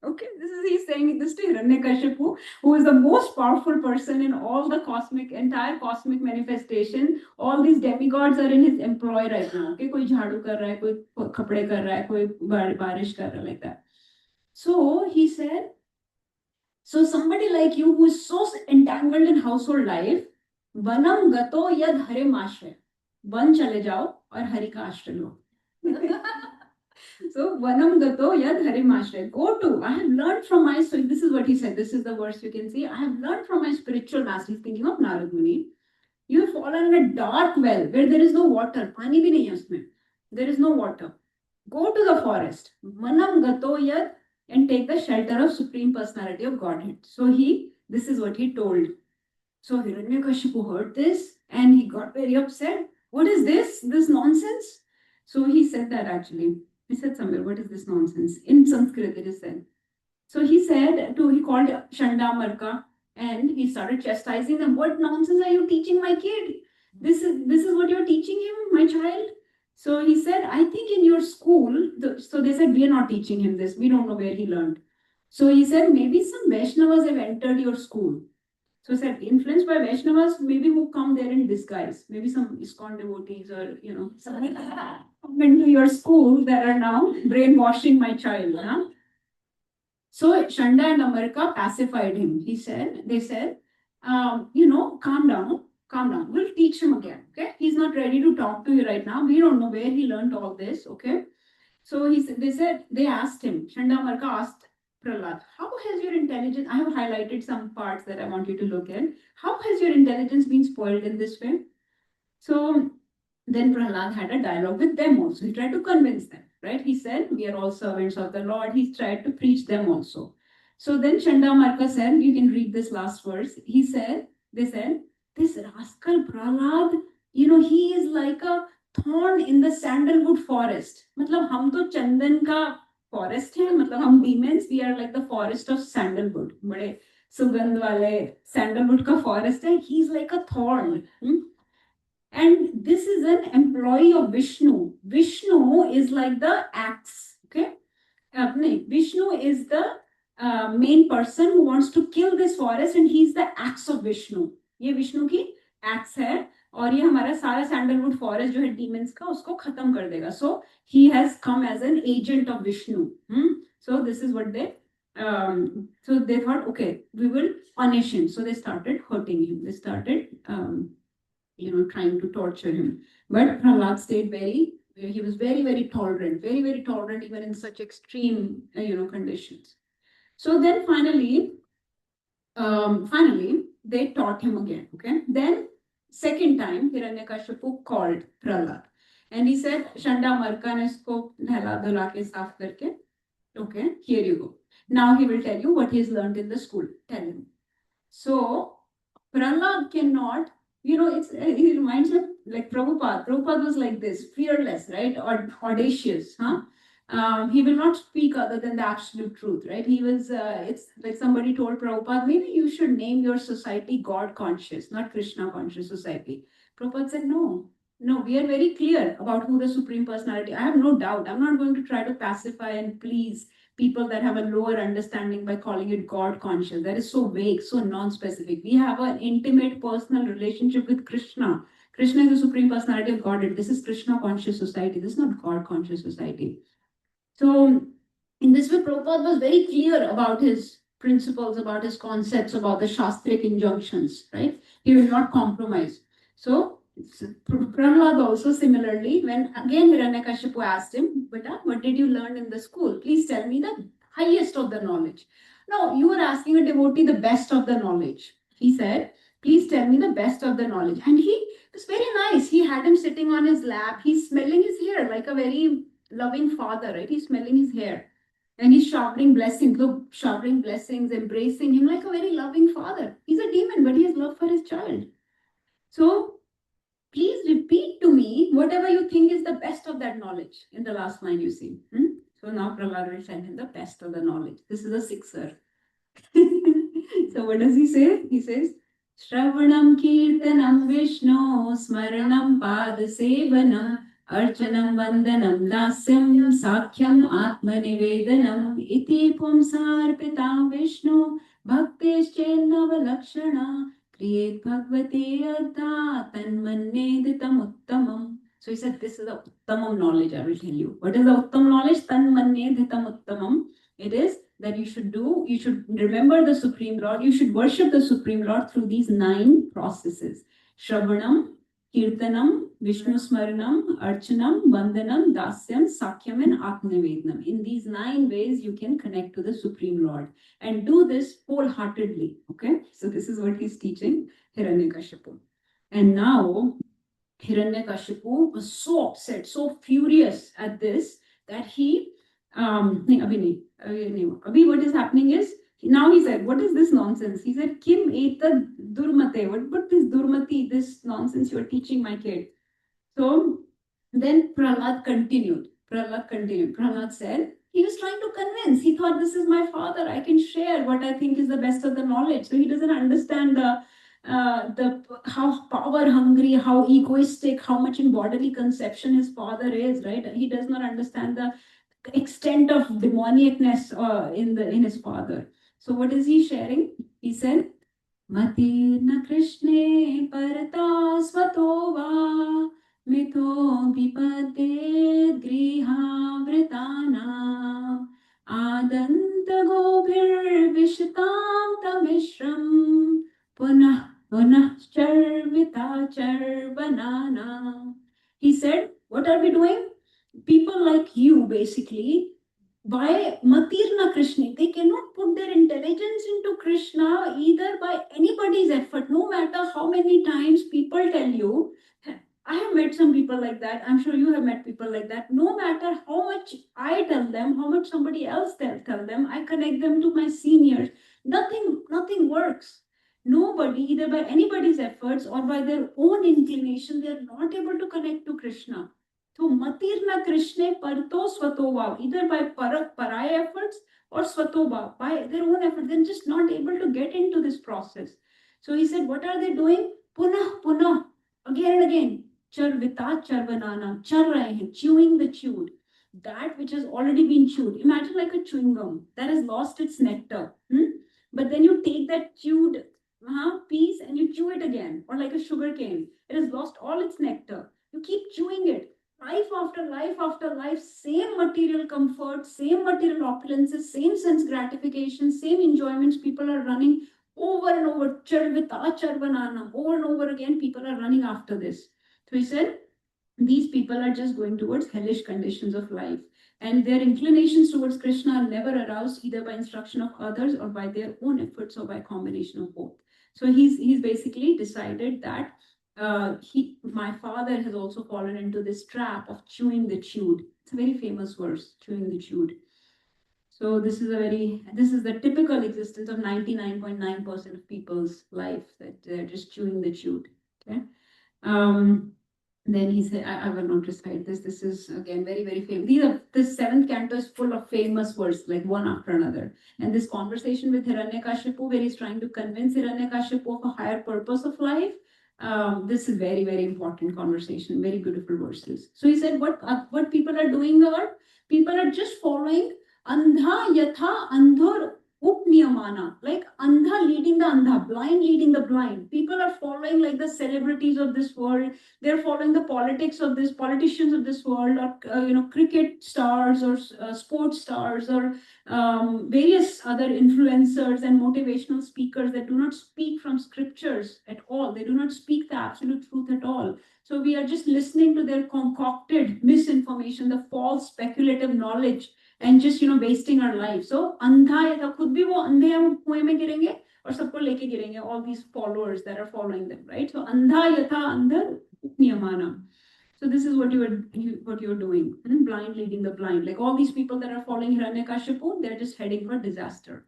Okay, he's saying this to Hiranyakashipu, who is the most powerful person in all the entire cosmic manifestation. All these demigods are in his employ right now. Okay, कोई झाड़ू कर रहा है, कोई कपड़े कर रहा है, कोई बारिश कर रहा है, like that. So he said, so somebody like you who is so entangled in household life, vanam gato yad hare आश्रय. वन चले जाओ और हरि का आश्रय लो. So vanam gato yad harim ashray. Go to. I have learned from my. So this is what he said. This is the verse you can see. I have learned from my spiritual master. He's thinking of Narad Muni. You have fallen in a dark well where there is no water. Pani bhi nahi hai usme. There is no water. Go to the forest. Vanam gato yad and take the shelter of Supreme Personality of Godhead. So this is what he told. So Hiranyakashipu heard this and he got very upset. What is this? This nonsense? So he said that actually. He said somewhere, what is this nonsense? In Sanskrit, it is said. So he called Shanda Marka and he started chastising them. What nonsense are you teaching my kid? This is what you're teaching him, my child? So he said, I think in your school, so they said, we are not teaching him this. We don't know where he learned. So he said, maybe some Vaishnavas have entered your school. So he said, influenced by Vaishnavas, maybe who come there in disguise. Maybe some ISKCON devotees or, some come into your school that are now brainwashing my child. Huh? So Shanda and Amarka pacified him. They said, calm down. We'll teach him again. Okay. He's not ready to talk to you right now. We don't know where he learned all this. Okay. So they asked him, Shanda Amarka asked Prahlad, how has your intelligence, I have highlighted some parts that I want you to look at. How has your intelligence been spoiled in this way? So then Prahlad had a dialogue with them also. He tried to convince them, right? He said, we are all servants of the Lord. He tried to preach them also. So then Shanda Marka said, you can read this last verse. They said, this rascal Prahlad, he is like a thorn in the sandalwood forest. मतलब हम तो चंदन का forest है, मतलब हम demons, we are like the forest of sandalwood. बड़े सुगंध वाले sandalwood का forest है. He's like a thorn. And this is an employee of Vishnu. Vishnu is like the axe. Okay? Vishnu is the main person who wants to kill this forest and he's the axe of Vishnu. ये विष्णु की axe है और ये हमारा सारा sandalwood forest जो है demons का उसको खत्म कर देगा. So he has come as an agent of Vishnu. So this is what they So they thought, okay, we will punish him. So they started hurting him. They started, trying to torture him. But Prahlad stayed he was very tolerant, very tolerant, even in such extreme, conditions. So then finally, they taught him again. Okay. Then, second time, Hiranyakashipu called Prahlad. And he said, Shanda Markan isko nehla dhula ke saaf karke. Okay, here you go. Now he will tell you what he's learned in the school. Tell him. So Prahlad cannot, he reminds me of like Prabhupada. Prabhupada was like this, fearless, right? Or audacious, huh? He will not speak other than the absolute truth, right? It's like somebody told Prabhupada, maybe you should name your society God conscious, not Krishna conscious society. Prabhupada said, no, we are very clear about who the Supreme Personality. I have no doubt. I'm not going to try to pacify and please people that have a lower understanding by calling it God conscious. That is so vague, so non-specific. We have an intimate personal relationship with Krishna. Krishna is the Supreme Personality of Godhead. This is Krishna conscious society. This is not God conscious society. So, in this way, Prabhupada was very clear about his principles, about his concepts, about the Shastric injunctions, right? He will not compromise. So, Prahlad also similarly, when again Hiranyakashipu asked him, Beta, what did you learn in the school? Please tell me the highest of the knowledge. No, you were asking a devotee the best of the knowledge. He said, please tell me the best of the knowledge. And he was very nice. He had him sitting on his lap. He's smelling his hair like a very loving father, right? He's smelling his hair. And he's showering blessings, embracing him like a very loving father. He's a demon, but he has love for his child. So please repeat to me whatever you think is the best of that knowledge in the last line you see. So now Prahlad will tell him the best of the knowledge. This is a sixer. So what does he say? He says, Shravanam Kirtanam Vishnu Smaranam Padasevanam Archanam Vandanam Dasyam Sakhyam Atmanivedanam Iti Pumsarpitam Vishnu Bhakteshchenava Lakshana Kriyet Bhagavate Adha Tanmaneditam Uttamam. So he said, this is the Uttamam knowledge I will tell you. What is the Uttam knowledge? Tanmaneditam Uttamam. It is that you should remember the Supreme Lord, you should worship the Supreme Lord through these 9 processes. Shravanam, Kirtanam, Vishnu Smaranam, Archanam, Vandanam, Dasyam, Sakyam, and Atmavednam. In these 9 ways, you can connect to the Supreme Lord. And do this wholeheartedly. Okay? So this is what he's teaching Hiranyakashipu. And now, Hiranyakashipu was so upset, so furious at this that he Abhi, what is happening is now he said, what is this nonsense? He said, Kim etad durmate. What is durmati, this nonsense you are teaching my kid? So then Prahlad continued. Prahlad said, he was trying to convince. He thought, this is my father. I can share what I think is the best of the knowledge. So he doesn't understand how power hungry, how egoistic, how much in bodily conception his father is, right? He does not understand the extent of demoniacness in his father. So what is he sharing? He said, Matirna Krishne Parata Svatova Mito Vipate Griha Vritana Adanta Gobhir Vishtam Tamishram Punah Charvita Charvanana. He said, what are we doing? People like you, basically, by Matirna Krishna, they cannot put their intelligence into Krishna either by anybody's effort, no matter how many times people tell you. I have met some people like that. I'm sure you have met people like that. No matter how much I tell them, how much somebody else tell them, I connect them to my seniors. Nothing works. Nobody, either by anybody's efforts or by their own inclination, they are not able to connect to Krishna. So Matirna Krishna Parto Swatova, either by paraya efforts or Swatova, by their own effort, they're just not able to get into this process. So he said, what are they doing? Punah, again and again. Charvita charvanana, char rahe hain, chewing the chewed. That which has already been chewed. Imagine like a chewing gum that has lost its nectar. But then you take that chewed piece and you chew it again, or like a sugar cane. It has lost all its nectar. You keep chewing it. life after life after life, same material comfort, same material opulences, same sense gratification, same enjoyments. People are running over and over, charvita charvanana, over and over again. People are running after this. So he said, these people are just going towards hellish conditions of life, and their inclinations towards Krishna are never aroused either by instruction of others or by their own efforts or by a combination of both. So he's basically decided that my father has also fallen into this trap of chewing the chewed. It's a very famous verse, chewing the chewed. So this is the typical existence of 99.9% of people's life, that they're just chewing the chewed. Okay. Then he said, I will not recite this. This is again very, very famous. This seventh canto is full of famous verses, like one after another. And this conversation with Hiranyakashipu, where he's trying to convince Hiranyakashipu of a higher purpose of life. This is very, very important conversation, very beautiful verses. So he said, what people are doing are, people are just following andha yatha andhor upniyamana, like andha leading the andha, blind leading the blind. People are following like the celebrities of this world. They're following the politicians of this world, or cricket stars, or sports stars, or various other influencers and motivational speakers that do not speak from scriptures at all. They do not speak the absolute truth at all. So we are just listening to their concocted misinformation, the false speculative knowledge, and just wasting our life. So अंधा या खुद भी वो अंधे हैं, वो कुएं में गिरेंगे और सबको लेके गिरेंगे, all these followers that are following them, right? So अंधा यथा अंधर उपनियमाना. So this is what you're doing, blind leading the blind. Like all these people that are following Hiranyakashipu, they're just heading for disaster.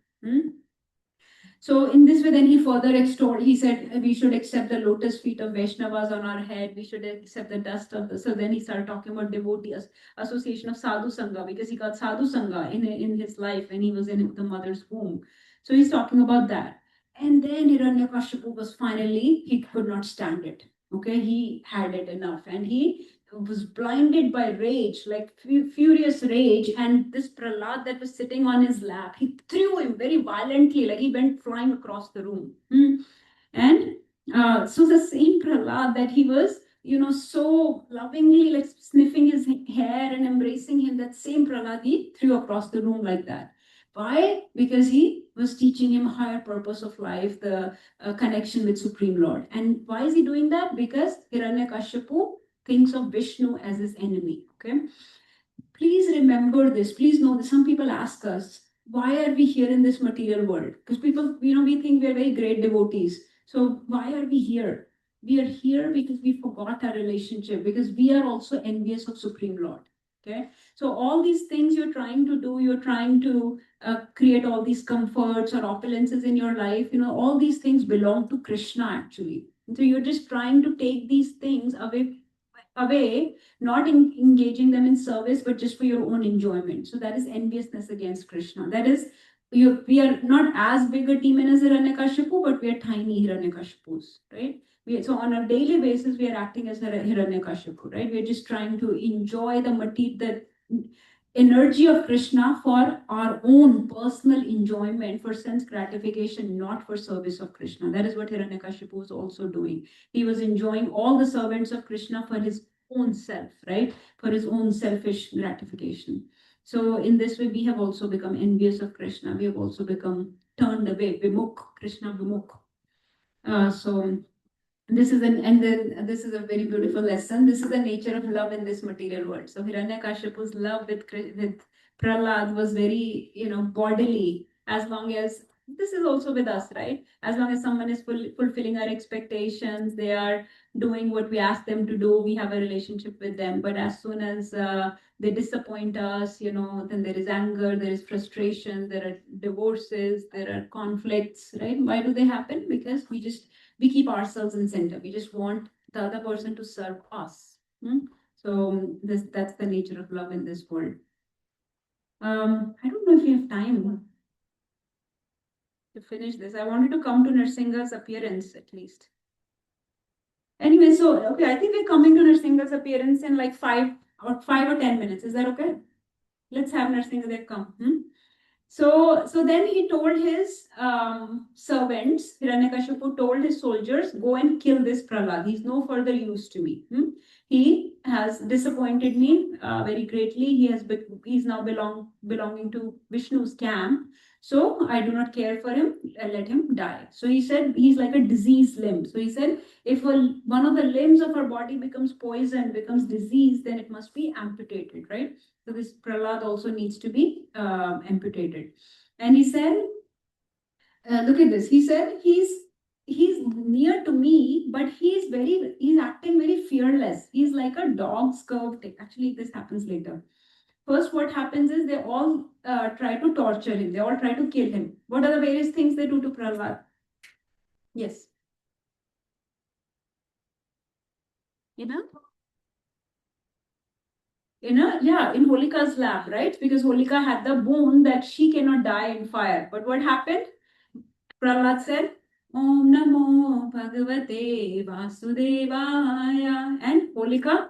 So in this way, then he further extolled. He said we should accept the lotus feet of Vaishnavas on our head. We should accept the dust of the. So then he started talking about devotees, association of sadhu sangha, because he got sadhu sangha in his life when he was in the mother's womb. So he's talking about that. And then Hiranyakashipu was finally, he could not stand it. Okay, he had it enough, and he was blinded by rage, like furious rage. And this Prahlad that was sitting on his lap, he threw him very violently, like he went flying across the room. And so the same Prahlad that he was, so lovingly like sniffing his hair and embracing him, that same Prahlad he threw across the room like that. Why? Because he was teaching him a higher purpose of life, the connection with Supreme Lord. And why is he doing that? Because Hiranyakashipu thinks of Vishnu as his enemy. Okay. Please remember this. Please know that some people ask us, why are we here in this material world? Because people, we think we're very great devotees. So why are we here? We are here because we forgot our relationship, because we are also envious of Supreme Lord. Okay. So all these things you're trying to do, you're trying to create all these comforts or opulences in your life, all these things belong to Krishna actually. And so you're just trying to take these things away, not engaging them in service, but just for your own enjoyment. So that is enviousness against Krishna. That is, we are not as big a demon as Hiranyakashipu, but we are tiny Hiranyakashipus, right? So on a daily basis, we are acting as Hiranyakashipu, right? We're just trying to enjoy the energy of Krishna for our own personal enjoyment, for sense gratification, not for service of Krishna. That is what Hiranyakashipu was also doing. He was enjoying all the servants of Krishna for his own self, right? For his own selfish gratification. So in this way, we have also become envious of Krishna. We have also become turned away, vimukh, Krishna vimukh. So this is this is a very beautiful lesson. This is the nature of love in this material world. So Hiranyakashipu's love with Prahlad was very, bodily. As long as this is also with us, right? As long as someone is fulfilling our expectations, they are doing what we ask them to do, we have a relationship with them. But as soon as they disappoint us, then there is anger, there is frustration, there are divorces, there are conflicts, right? Why do they happen? Because we keep ourselves in center. We just want the other person to serve us. So that's the nature of love in this world. I don't know if you have time to finish this. I wanted to come to Narsingha's appearance at least. Anyway, so okay, I think we're coming to Narsingha's appearance in like 5 or 10 minutes. Is that okay? Let's have Narsingha there come. So then he told his servants, Hiranyakashipu told his soldiers, go and kill this Prahlad. He's no further use to me. He has disappointed me very greatly. He's now belonging to Vishnu's camp. So I do not care for him. Let him die. So he said he's like a diseased limb. So he said if one of the limbs of our body becomes poisoned, becomes diseased, then it must be amputated, right? So this Prahlad also needs to be amputated. And he said, look at this. He said he's near to me, but he's acting very fearless. He's like a dog's curved tail. Actually, this happens later. First, what happens is they all try to torture him. They all try to kill him. What are the various things they do to Prahlad? Yes. You know? In Holika's lab, right? Because Holika had the boon that she cannot die in fire. But what happened? Prahlad said, Om Namo Bhagavate Vasudevaya. And Holika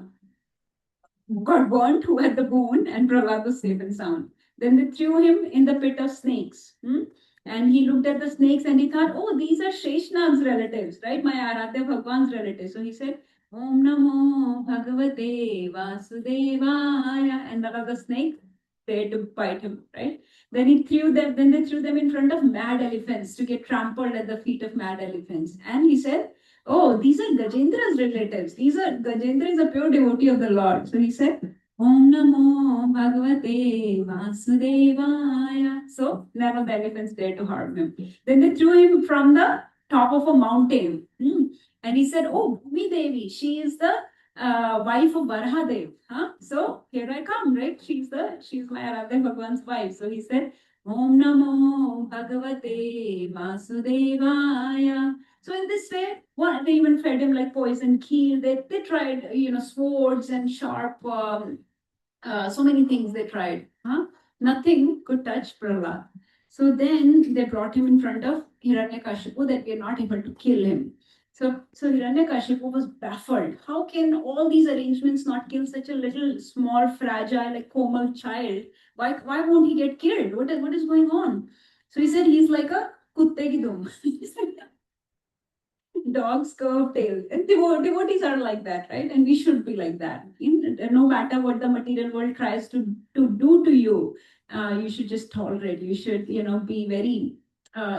got burnt, who had the boon, and Prahlad was safe and sound. Then they threw him in the pit of snakes. And he looked at the snakes and he thought, oh, these are Sheshnag's relatives, right? My Aradhya Bhagwan's relatives. So he said, Om Namo Bhagavate Vasudevaya. And that other snake there to bite him, right? Then they threw them in front of mad elephants to get trampled at the feet of mad elephants. And he said, oh, these are Gajendra's relatives. Gajendra is a pure devotee of the Lord. So he said, Om Namo Bhagavate Vasudevaya. So none of the elephants dared to harm him. Then they threw him from the top of a mountain. And he said, oh, Bhumi Devi, she is the wife of Varahadev. So here I come, right? She's my Aradhya Bhagwan's wife. So he said, Om Namo Bhagavate Vasudevaya. So in this way, they even fed him like poison keel. They tried, swords and sharp, so many things they tried. Nothing could touch Prahlad. So then they brought him in front of Hiranyakashipu that we are not able to kill him. So Hiranyakashipu was baffled. How can all these arrangements not kill such a little, small, fragile, like Komal child? Why won't he get killed? What is going on? So he said he's like a kutte ki dum. Dogs curve tail. And devotees are like that, right? And we should be like that. No matter what the material world tries to do to you, you should just tolerate. You should, be very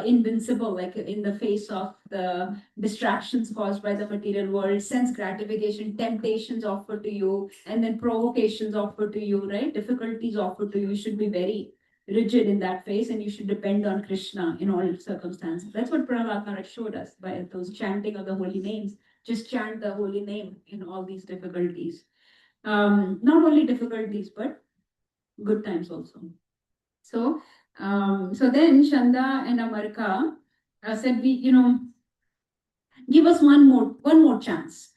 invincible, like in the face of the distractions caused by the material world, sense gratification, temptations offered to you, and then provocations offered to you, right? Difficulties offered to you. You should be very rigid in that phase, and you should depend on Krishna in all circumstances. That's what Prahlad Maharaj showed us by those chanting of the holy names. Just chant the holy name in all these difficulties. Not only difficulties, but good times also. So then Shanda and Amarka said, give us one more chance,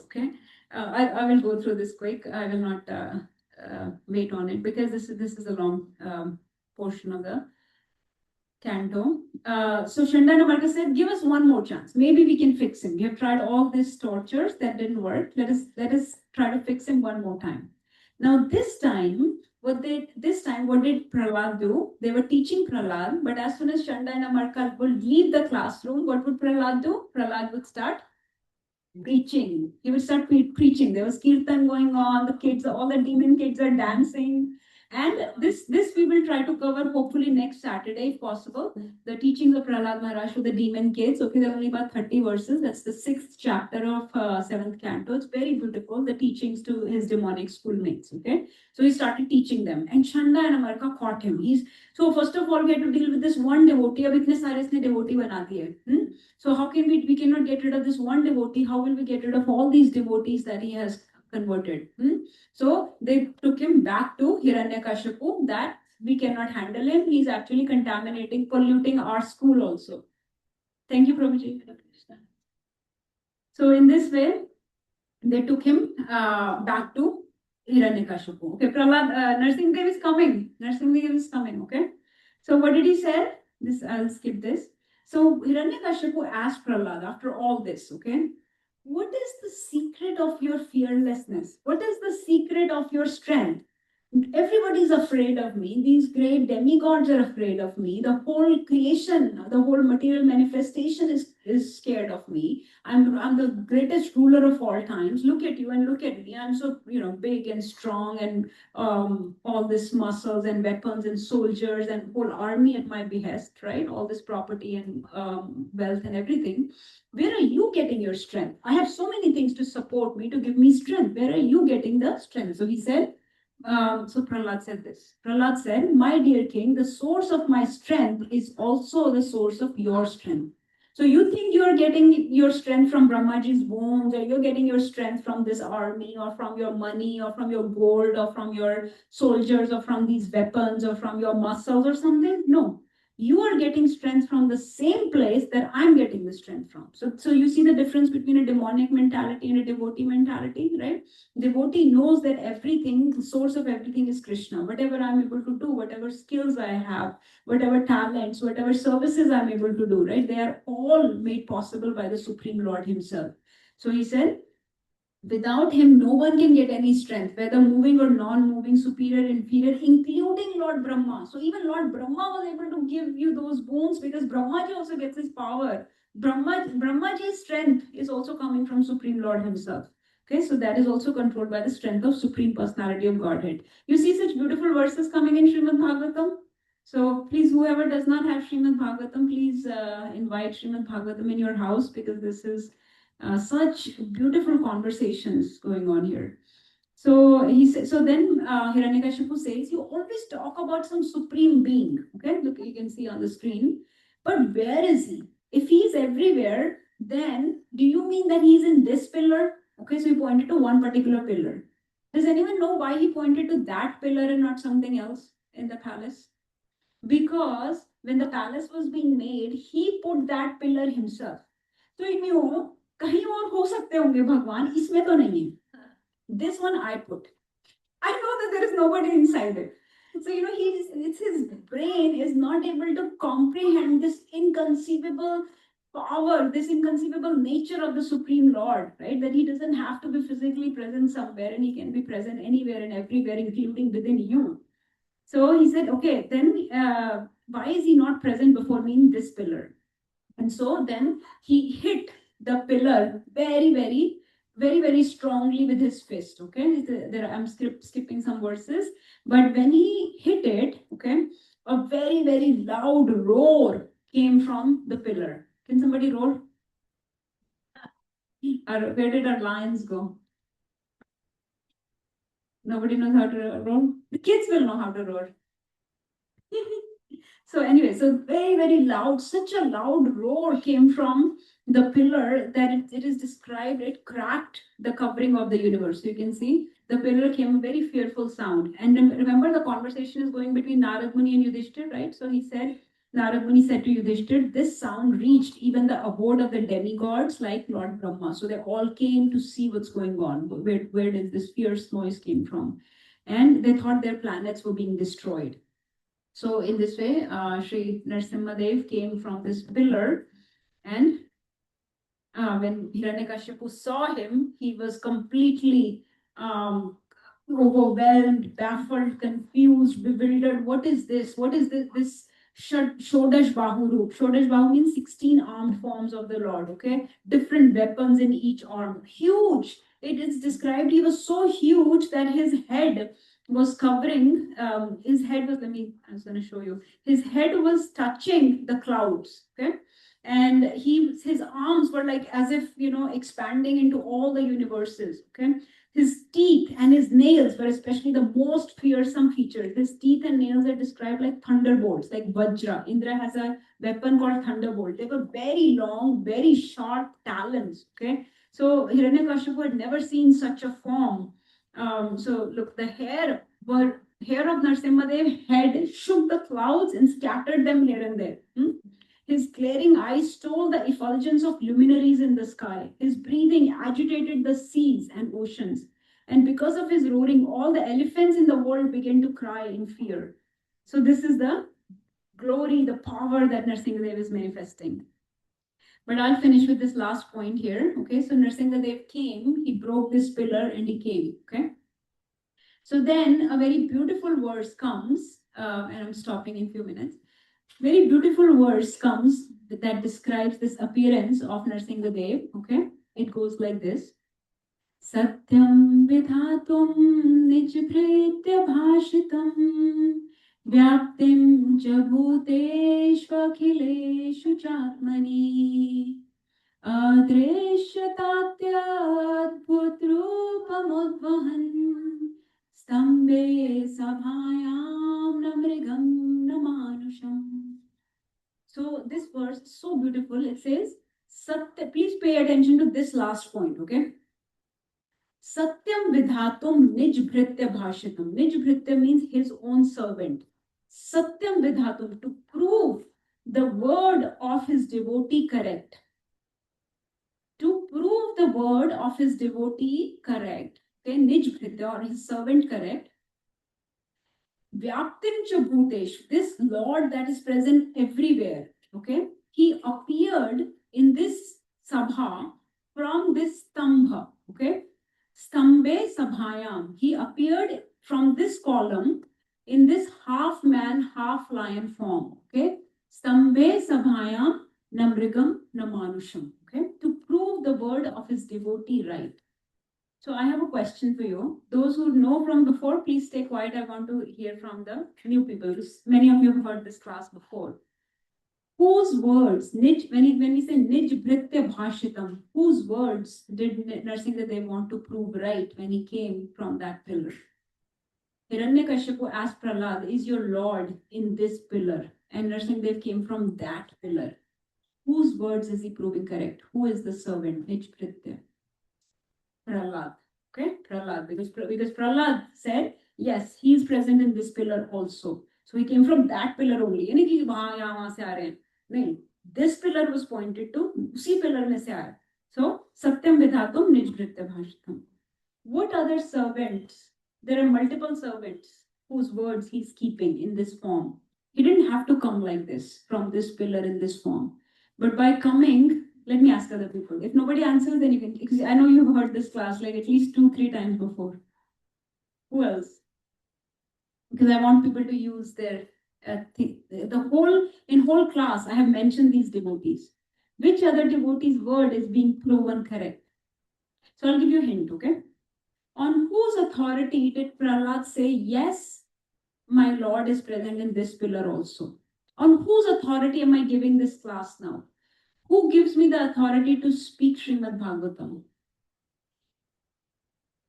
okay? I will go through this quick. I will not wait on it because this is a long portion of the canto. So Shanda and Amarka said, give us one more chance. Maybe we can fix him. We have tried all these tortures that didn't work. Let us try to fix him one more time. Now this time, what did Prahlad do? They were teaching Prahlad, but as soon as Shanda and Amarka would leave the classroom, what would Prahlad do? Prahlad would start preaching. He would start preaching. There was kirtan going on. The kids, all the demon kids are dancing. And this we will try to cover hopefully next Saturday if possible. The teachings of Prahlad Maharaj to the demon kids. Okay, there are only about 30 verses. That's the 6th chapter of 7th canto. It's very beautiful. The teachings to his demonic schoolmates. Okay, so he started teaching them, and Shanda and Amarka caught him. So first of all we had to deal with this one devotee. अब इतने सारे इसने devotee बना दिए. So how can we cannot get rid of this one devotee? How will we get rid of all these devotees that he has converted? So they took him back to Hiranyakashipu that we cannot handle him. He's actually contaminating, polluting our school also. Thank you, Prabhuji. So in this way, they took him back to Hiranyakashipu. Okay, Prahlad, Narsimhadev is coming. Narsimhadev is coming, okay? So what did he say? I'll skip this. So Hiranyakashipu asked Prahlad after all this, okay? What is the secret of your fearlessness? What is the secret of your strength? Everybody's afraid of me. These great demigods are afraid of me. The whole creation, the whole material manifestation is scared of me. I'm the greatest ruler of all times. Look at you and look at me. I'm so big and strong and all this muscles and weapons and soldiers and whole army at my behest, right? All this property and wealth and everything. Where are you getting your strength? I have so many things to support me, to give me strength. Where are you getting the strength? So he said, so Prahlad said this. Prahlad said, my dear king, the source of my strength is also the source of your strength. So you think you're getting your strength from Brahmaji's wounds, or you're getting your strength from this army, or from your money, or from your gold, or from your soldiers, or from these weapons, or from your muscles, or something? No. You are getting strength from the same place that I'm getting the strength from. So you see the difference between a demonic mentality and a devotee mentality, right? Devotee knows that everything, the source of everything is Krishna. Whatever I'm able to do, whatever skills I have, whatever talents, whatever services I'm able to do, right? They are all made possible by the Supreme Lord Himself. So he said, without him, no one can get any strength, whether moving or non-moving, superior, inferior, including Lord Brahma. So even Lord Brahma was able to give you those boons because Brahmaji also gets his power. Brahmaji's strength is also coming from Supreme Lord himself. Okay, so that is also controlled by the strength of Supreme Personality of Godhead. You see such beautiful verses coming in Srimad Bhagavatam. So please, whoever does not have Srimad Bhagavatam, please invite Srimad Bhagavatam in your house, because this is such beautiful conversations going on here. So he said. So then Hiranyakashipu says, "You always talk about some supreme being." Okay, look, you can see on the screen. But where is he? If he's everywhere, then do you mean that he's in this pillar? Okay, so he pointed to one particular pillar. Does anyone know why he pointed to that pillar and not something else in the palace? Because when the palace was being made, he put that pillar himself. So he knew कहीं और हो सकते होंगे भगवान, इसमें तो नहीं है. This one I put. I know that there is nobody inside it. So his brain is not able to comprehend this inconceivable power, this inconceivable nature of the Supreme Lord, right? That he doesn't have to be physically present somewhere, and he can be present anywhere and everywhere, including within you. So he said, okay, then why is he not present before me in this pillar? And so then he hit the pillar very, very, very, very strongly with his fist. Okay, I'm skipping some verses, but when he hit it, okay, a very, very loud roar came from the pillar. Can somebody roar? Where did our lions go? Nobody knows how to roar. The kids will know how to roar. So anyway, so very, very loud, such a loud roar came from the pillar that it is described, it cracked the covering of the universe. So you can see the pillar came a very fearful sound. And remember, the conversation is going between Narad Muni and Yudhishthir, right? So he said, Narad Muni said to Yudhishthir, this sound reached even the abode of the demigods like Lord Brahma. So they all came to see what's going on. Where did this fierce noise came from? And they thought their planets were being destroyed. So in this way, Sri Narasimhadev came from this pillar, and when Hiranyakashipu saw him, he was completely overwhelmed, baffled, confused, bewildered. What is this? What is this Shodash Bahu Roop? Shodash Bahu means 16 armed forms of the Lord, okay? Different weapons in each arm. Huge. It is described, he was so huge that his head was covering, his head was, I was going to show you. His head was touching the clouds, okay? And his arms were like as if, expanding into all the universes, okay? His teeth and his nails were especially the most fearsome features. His teeth and nails are described like thunderbolts, like Vajra. Indra has a weapon called Thunderbolt. They were very long, very sharp talons, okay? So Hiranyakashipu had never seen such a form. So look, the hair of Narasimhadev head shook the clouds and scattered them here and there. His glaring eyes stole the effulgence of luminaries in the sky. His breathing agitated the seas and oceans. And because of his roaring, all the elephants in the world began to cry in fear. So this is the glory, the power that Narasimhadev is manifesting. But I'll finish with this last point here. Okay, so Narasimhadev came, he broke this pillar and he came. Okay. So then a very beautiful verse comes, and I'm stopping in a few minutes. Very beautiful verse comes that describes this appearance of Narasimhadev. Okay, it goes like this. Satyam vidhatum nijbhritya bhashitam vyaptim cha bhuteshva akhileshu chatmani adreshyatatyadbhutrupamudvahan stambhe sabhayam namrigam namanusham. So this verse is so beautiful. It says, Satya, please pay attention to this last point, okay? Satyam vidhatum nijbhritya bhashitam. Nijbhritya means his own servant. Satyam vidhatum, to prove the word of his devotee correct. To prove the word of his devotee correct, okay, nijbhritya or his servant correct. Vyaptim cha bhutesh, this Lord that is present everywhere, okay, he appeared in this sabha from this stambha, okay. Stambhe Sabhayam. He appeared from this column in this half man, half lion form. Okay. Stambhe Sabhayam Namrigam Namanusham. Okay. To prove the word of his devotee right. So I have a question for you. Those who know from before, please stay quiet. I want to hear from the new people. Many of you have heard this class before. Whose words, when we say Nij Bhritya Bhashitam, whose words did Narasimhadev want to prove right when he came from that pillar? Hiranyakashipu asked Prahlad, is your Lord in this pillar? And Narasimhadev came from that pillar. Whose words is he proving correct? Who is the servant? Nij Bhritya? Prahlad. Okay, Prahlad. Because Prahlad said, yes, he is present in this pillar also. So he came from that pillar only. This pillar was pointed to, usi pillar mein se aaya. So, Satyam Vidhatum Nijbhritya Bhashitam. What other servants? There are multiple servants whose words he's keeping in this form. He didn't have to come like this, from this pillar in this form. But by coming, let me ask other people. If nobody answers, then you can, because I know you've heard this class like at least 2-3 times before. Who else? Because I want people to use their in whole class, I have mentioned these devotees. Which other devotee's word is being proven correct? So I'll give you a hint, okay? On whose authority did Prahlad say, yes, my Lord is present in this pillar also? On whose authority am I giving this class now? Who gives me the authority to speak Srimad Bhagavatam?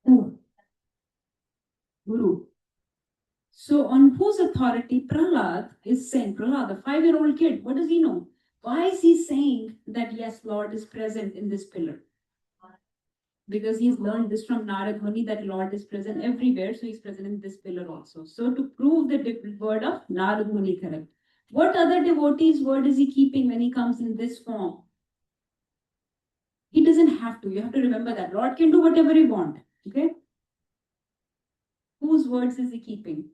Who? Guru. So on whose authority Prahlad is saying, Prahlad, a 5-year-old kid, what does he know? Why is he saying that, yes, Lord is present in this pillar? Because he's learned this from Nārangi that Lord is present everywhere, so he's present in this pillar also. So to prove the word of Nārangi correct. What other devotee's word is he keeping when he comes in this form? He doesn't have to. You have to remember that. Lord can do whatever he wants. Okay? Whose words is he keeping?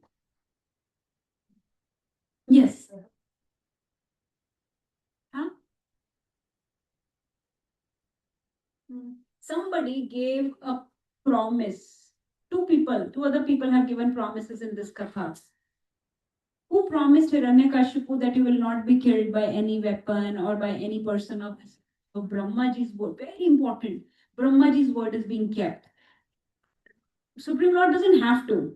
Yes. Huh? Somebody gave a promise. Two other people have given promises in this katha. Who promised Hiranyakashipu that he will not be killed by any weapon or by any person of this? So Brahmaji's word, very important. Brahmaji's word is being kept. Supreme Lord doesn't have to,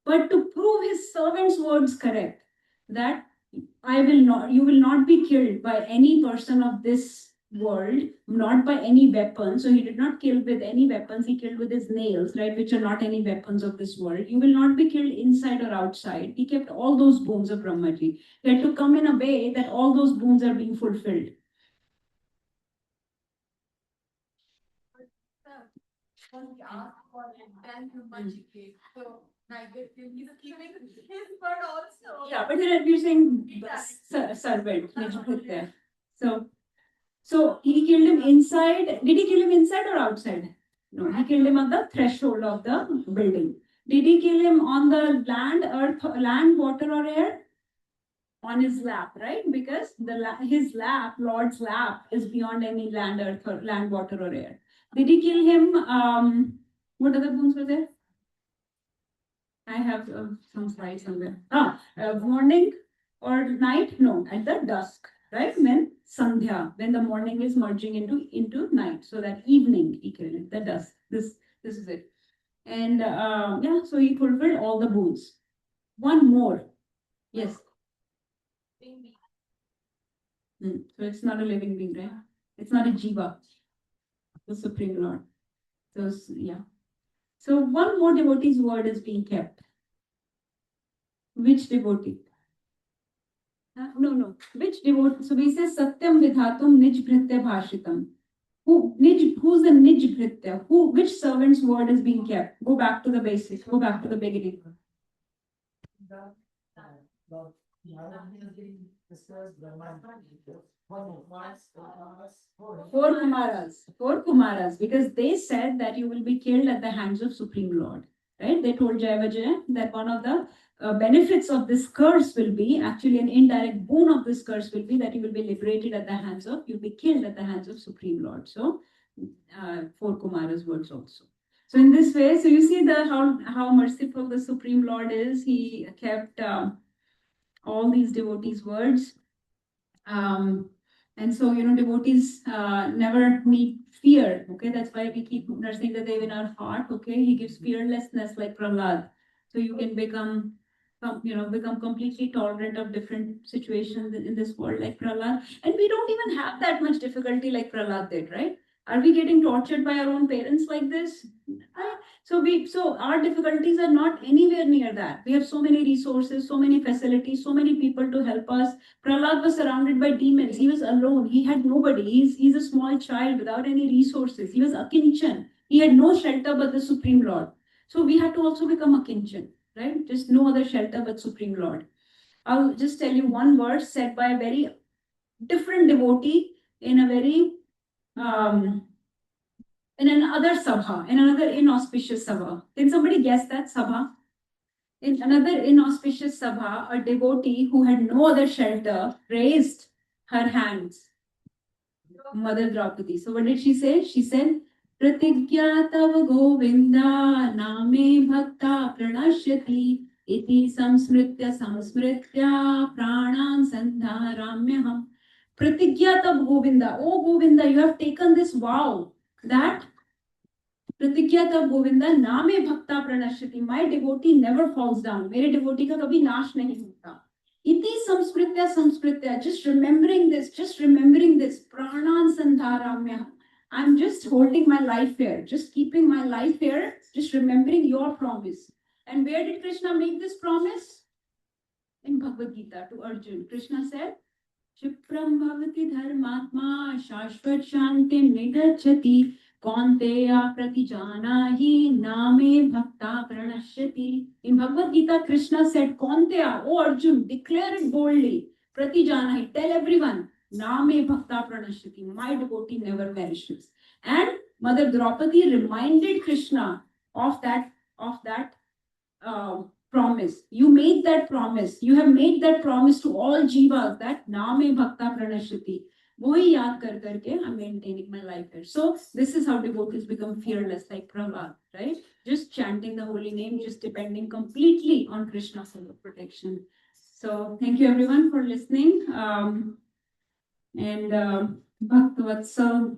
but to prove his servant's words correct, that you will not be killed by any person of this world, not by any weapon. So he did not kill with any weapons, he killed with his nails, right, which are not any weapons of this world. You will not be killed inside or outside. He kept all those boons of Brahmaji. He had to come in a way that all those boons are being fulfilled. Yeah, but here we're saying servant. So he killed him inside. Did he kill him inside or outside? No, he killed him at the threshold of the building. Did he kill him on the land, water, or air? On his lap, right? Because his lap, Lord's lap, is beyond any land, earth, or land, water, or air. Did he kill him? What other boons were there? I have some slides somewhere. Morning or night? No, at the dusk, right? When Sandhya, when the morning is merging into night, so that evening, the dusk. This is it. And yeah, so he fulfilled all the boons. One more, yes. So it's not a living being, right? It's not a jiva, the Supreme Lord. So yeah. So one more devotee's word is being kept. Which devotee? No. Which devotee? So we say Satyam Vidhatum Nij Bhritya Bhashitam. Who's the Nij Bhritya? Which servant's word is being kept? Go back to the basics. Go back to the beginning. The Nārangi has been discussed, Brahman. Four Kumaras, because they said that you will be killed at the hands of Supreme Lord. Right? They told Jayavajaya that one of the benefits of this curse will be, actually an indirect boon of this curse will be that you will be liberated at the hands of, you'll be killed at the hands of Supreme Lord. So, four Kumaras words also. So in this way, so you see how merciful the Supreme Lord is. He kept all these devotees' words. And so, devotees never need fear. Okay, that's why we keep nursing the Dev in our heart. Okay, he gives fearlessness like Prahlad. So you can become completely tolerant of different situations in this world like Prahlad. And we don't even have that much difficulty like Prahlad did, right? Are we getting tortured by our own parents like this? So our difficulties are not anywhere near that. We have so many resources, so many facilities, so many people to help us. Prahlad was surrounded by demons. He was alone. He had nobody. He's a small child without any resources. He was akinchan. He had no shelter but the Supreme Lord. So we had to also become akinchan, right? Just no other shelter but Supreme Lord. I'll just tell you one verse said by a very different devotee in a very in another sabha, in another inauspicious sabha. Can somebody guess that sabha? In another inauspicious sabha, a devotee who had no other shelter raised her hands. Mother Draupadi. So what did she say? She said, Pratigya tav govinda name bhakta pranashyati iti samsmritya pranan sandharamyaham. Pratigya tav govinda. Oh Govinda, you have taken this vow that प्रतिज्ञा तब गोविंदा नामे भक्ता प्रणश्यति. My devotee never falls down. मेरे devotee का कभी नाश नहीं होता. इति संस्मृत्या, just remembering this, प्राणान संधाराम्य. I'm just holding my life here, just keeping my life here, just remembering your promise. And where did Krishna make this promise? In Bhagavad Gita to Arjun. Krishna said, क्षिप्रं भवति धर्मात्मा शाश्वत शांतिं निगच्छति कौन्तेया प्रतिजानाहि नामे bhakta pranashyati. In Bhagavad Gita, Krishna said, Kaunteya, O Arjun, declare it boldly. Pratijanahi, tell everyone, Name bhakta pranashyati. My devotee never perishes. And Mother Draupadi reminded Krishna of that promise. You made that promise. You have made that promise to all jivas that Name bhakta pranashyati. वही याद कर करके I'm maintaining my life here. So this is how devotees become fearless, like Prahlad, right? Just chanting the holy name, just depending completely on Krishna's protection. So thank you everyone for listening. And Bhakt Vatsal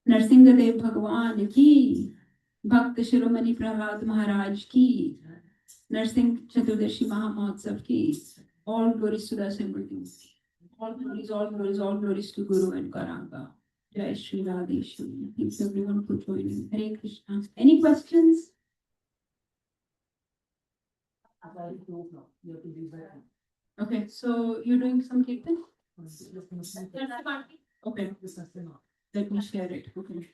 Narsingadev Bhagwan ki, Bhakt Shiromani Prahlad Maharaj ki, Narsingh Chaturdashi Mahamahotsav ki, all glories to the assembled teams. All glories to Guru and Karanga. Jai Shri Radheshwari. Thanks everyone for joining. Hare Krishna. Any questions? Okay, so you're doing some kirtan? Okay. Let me share it. Okay.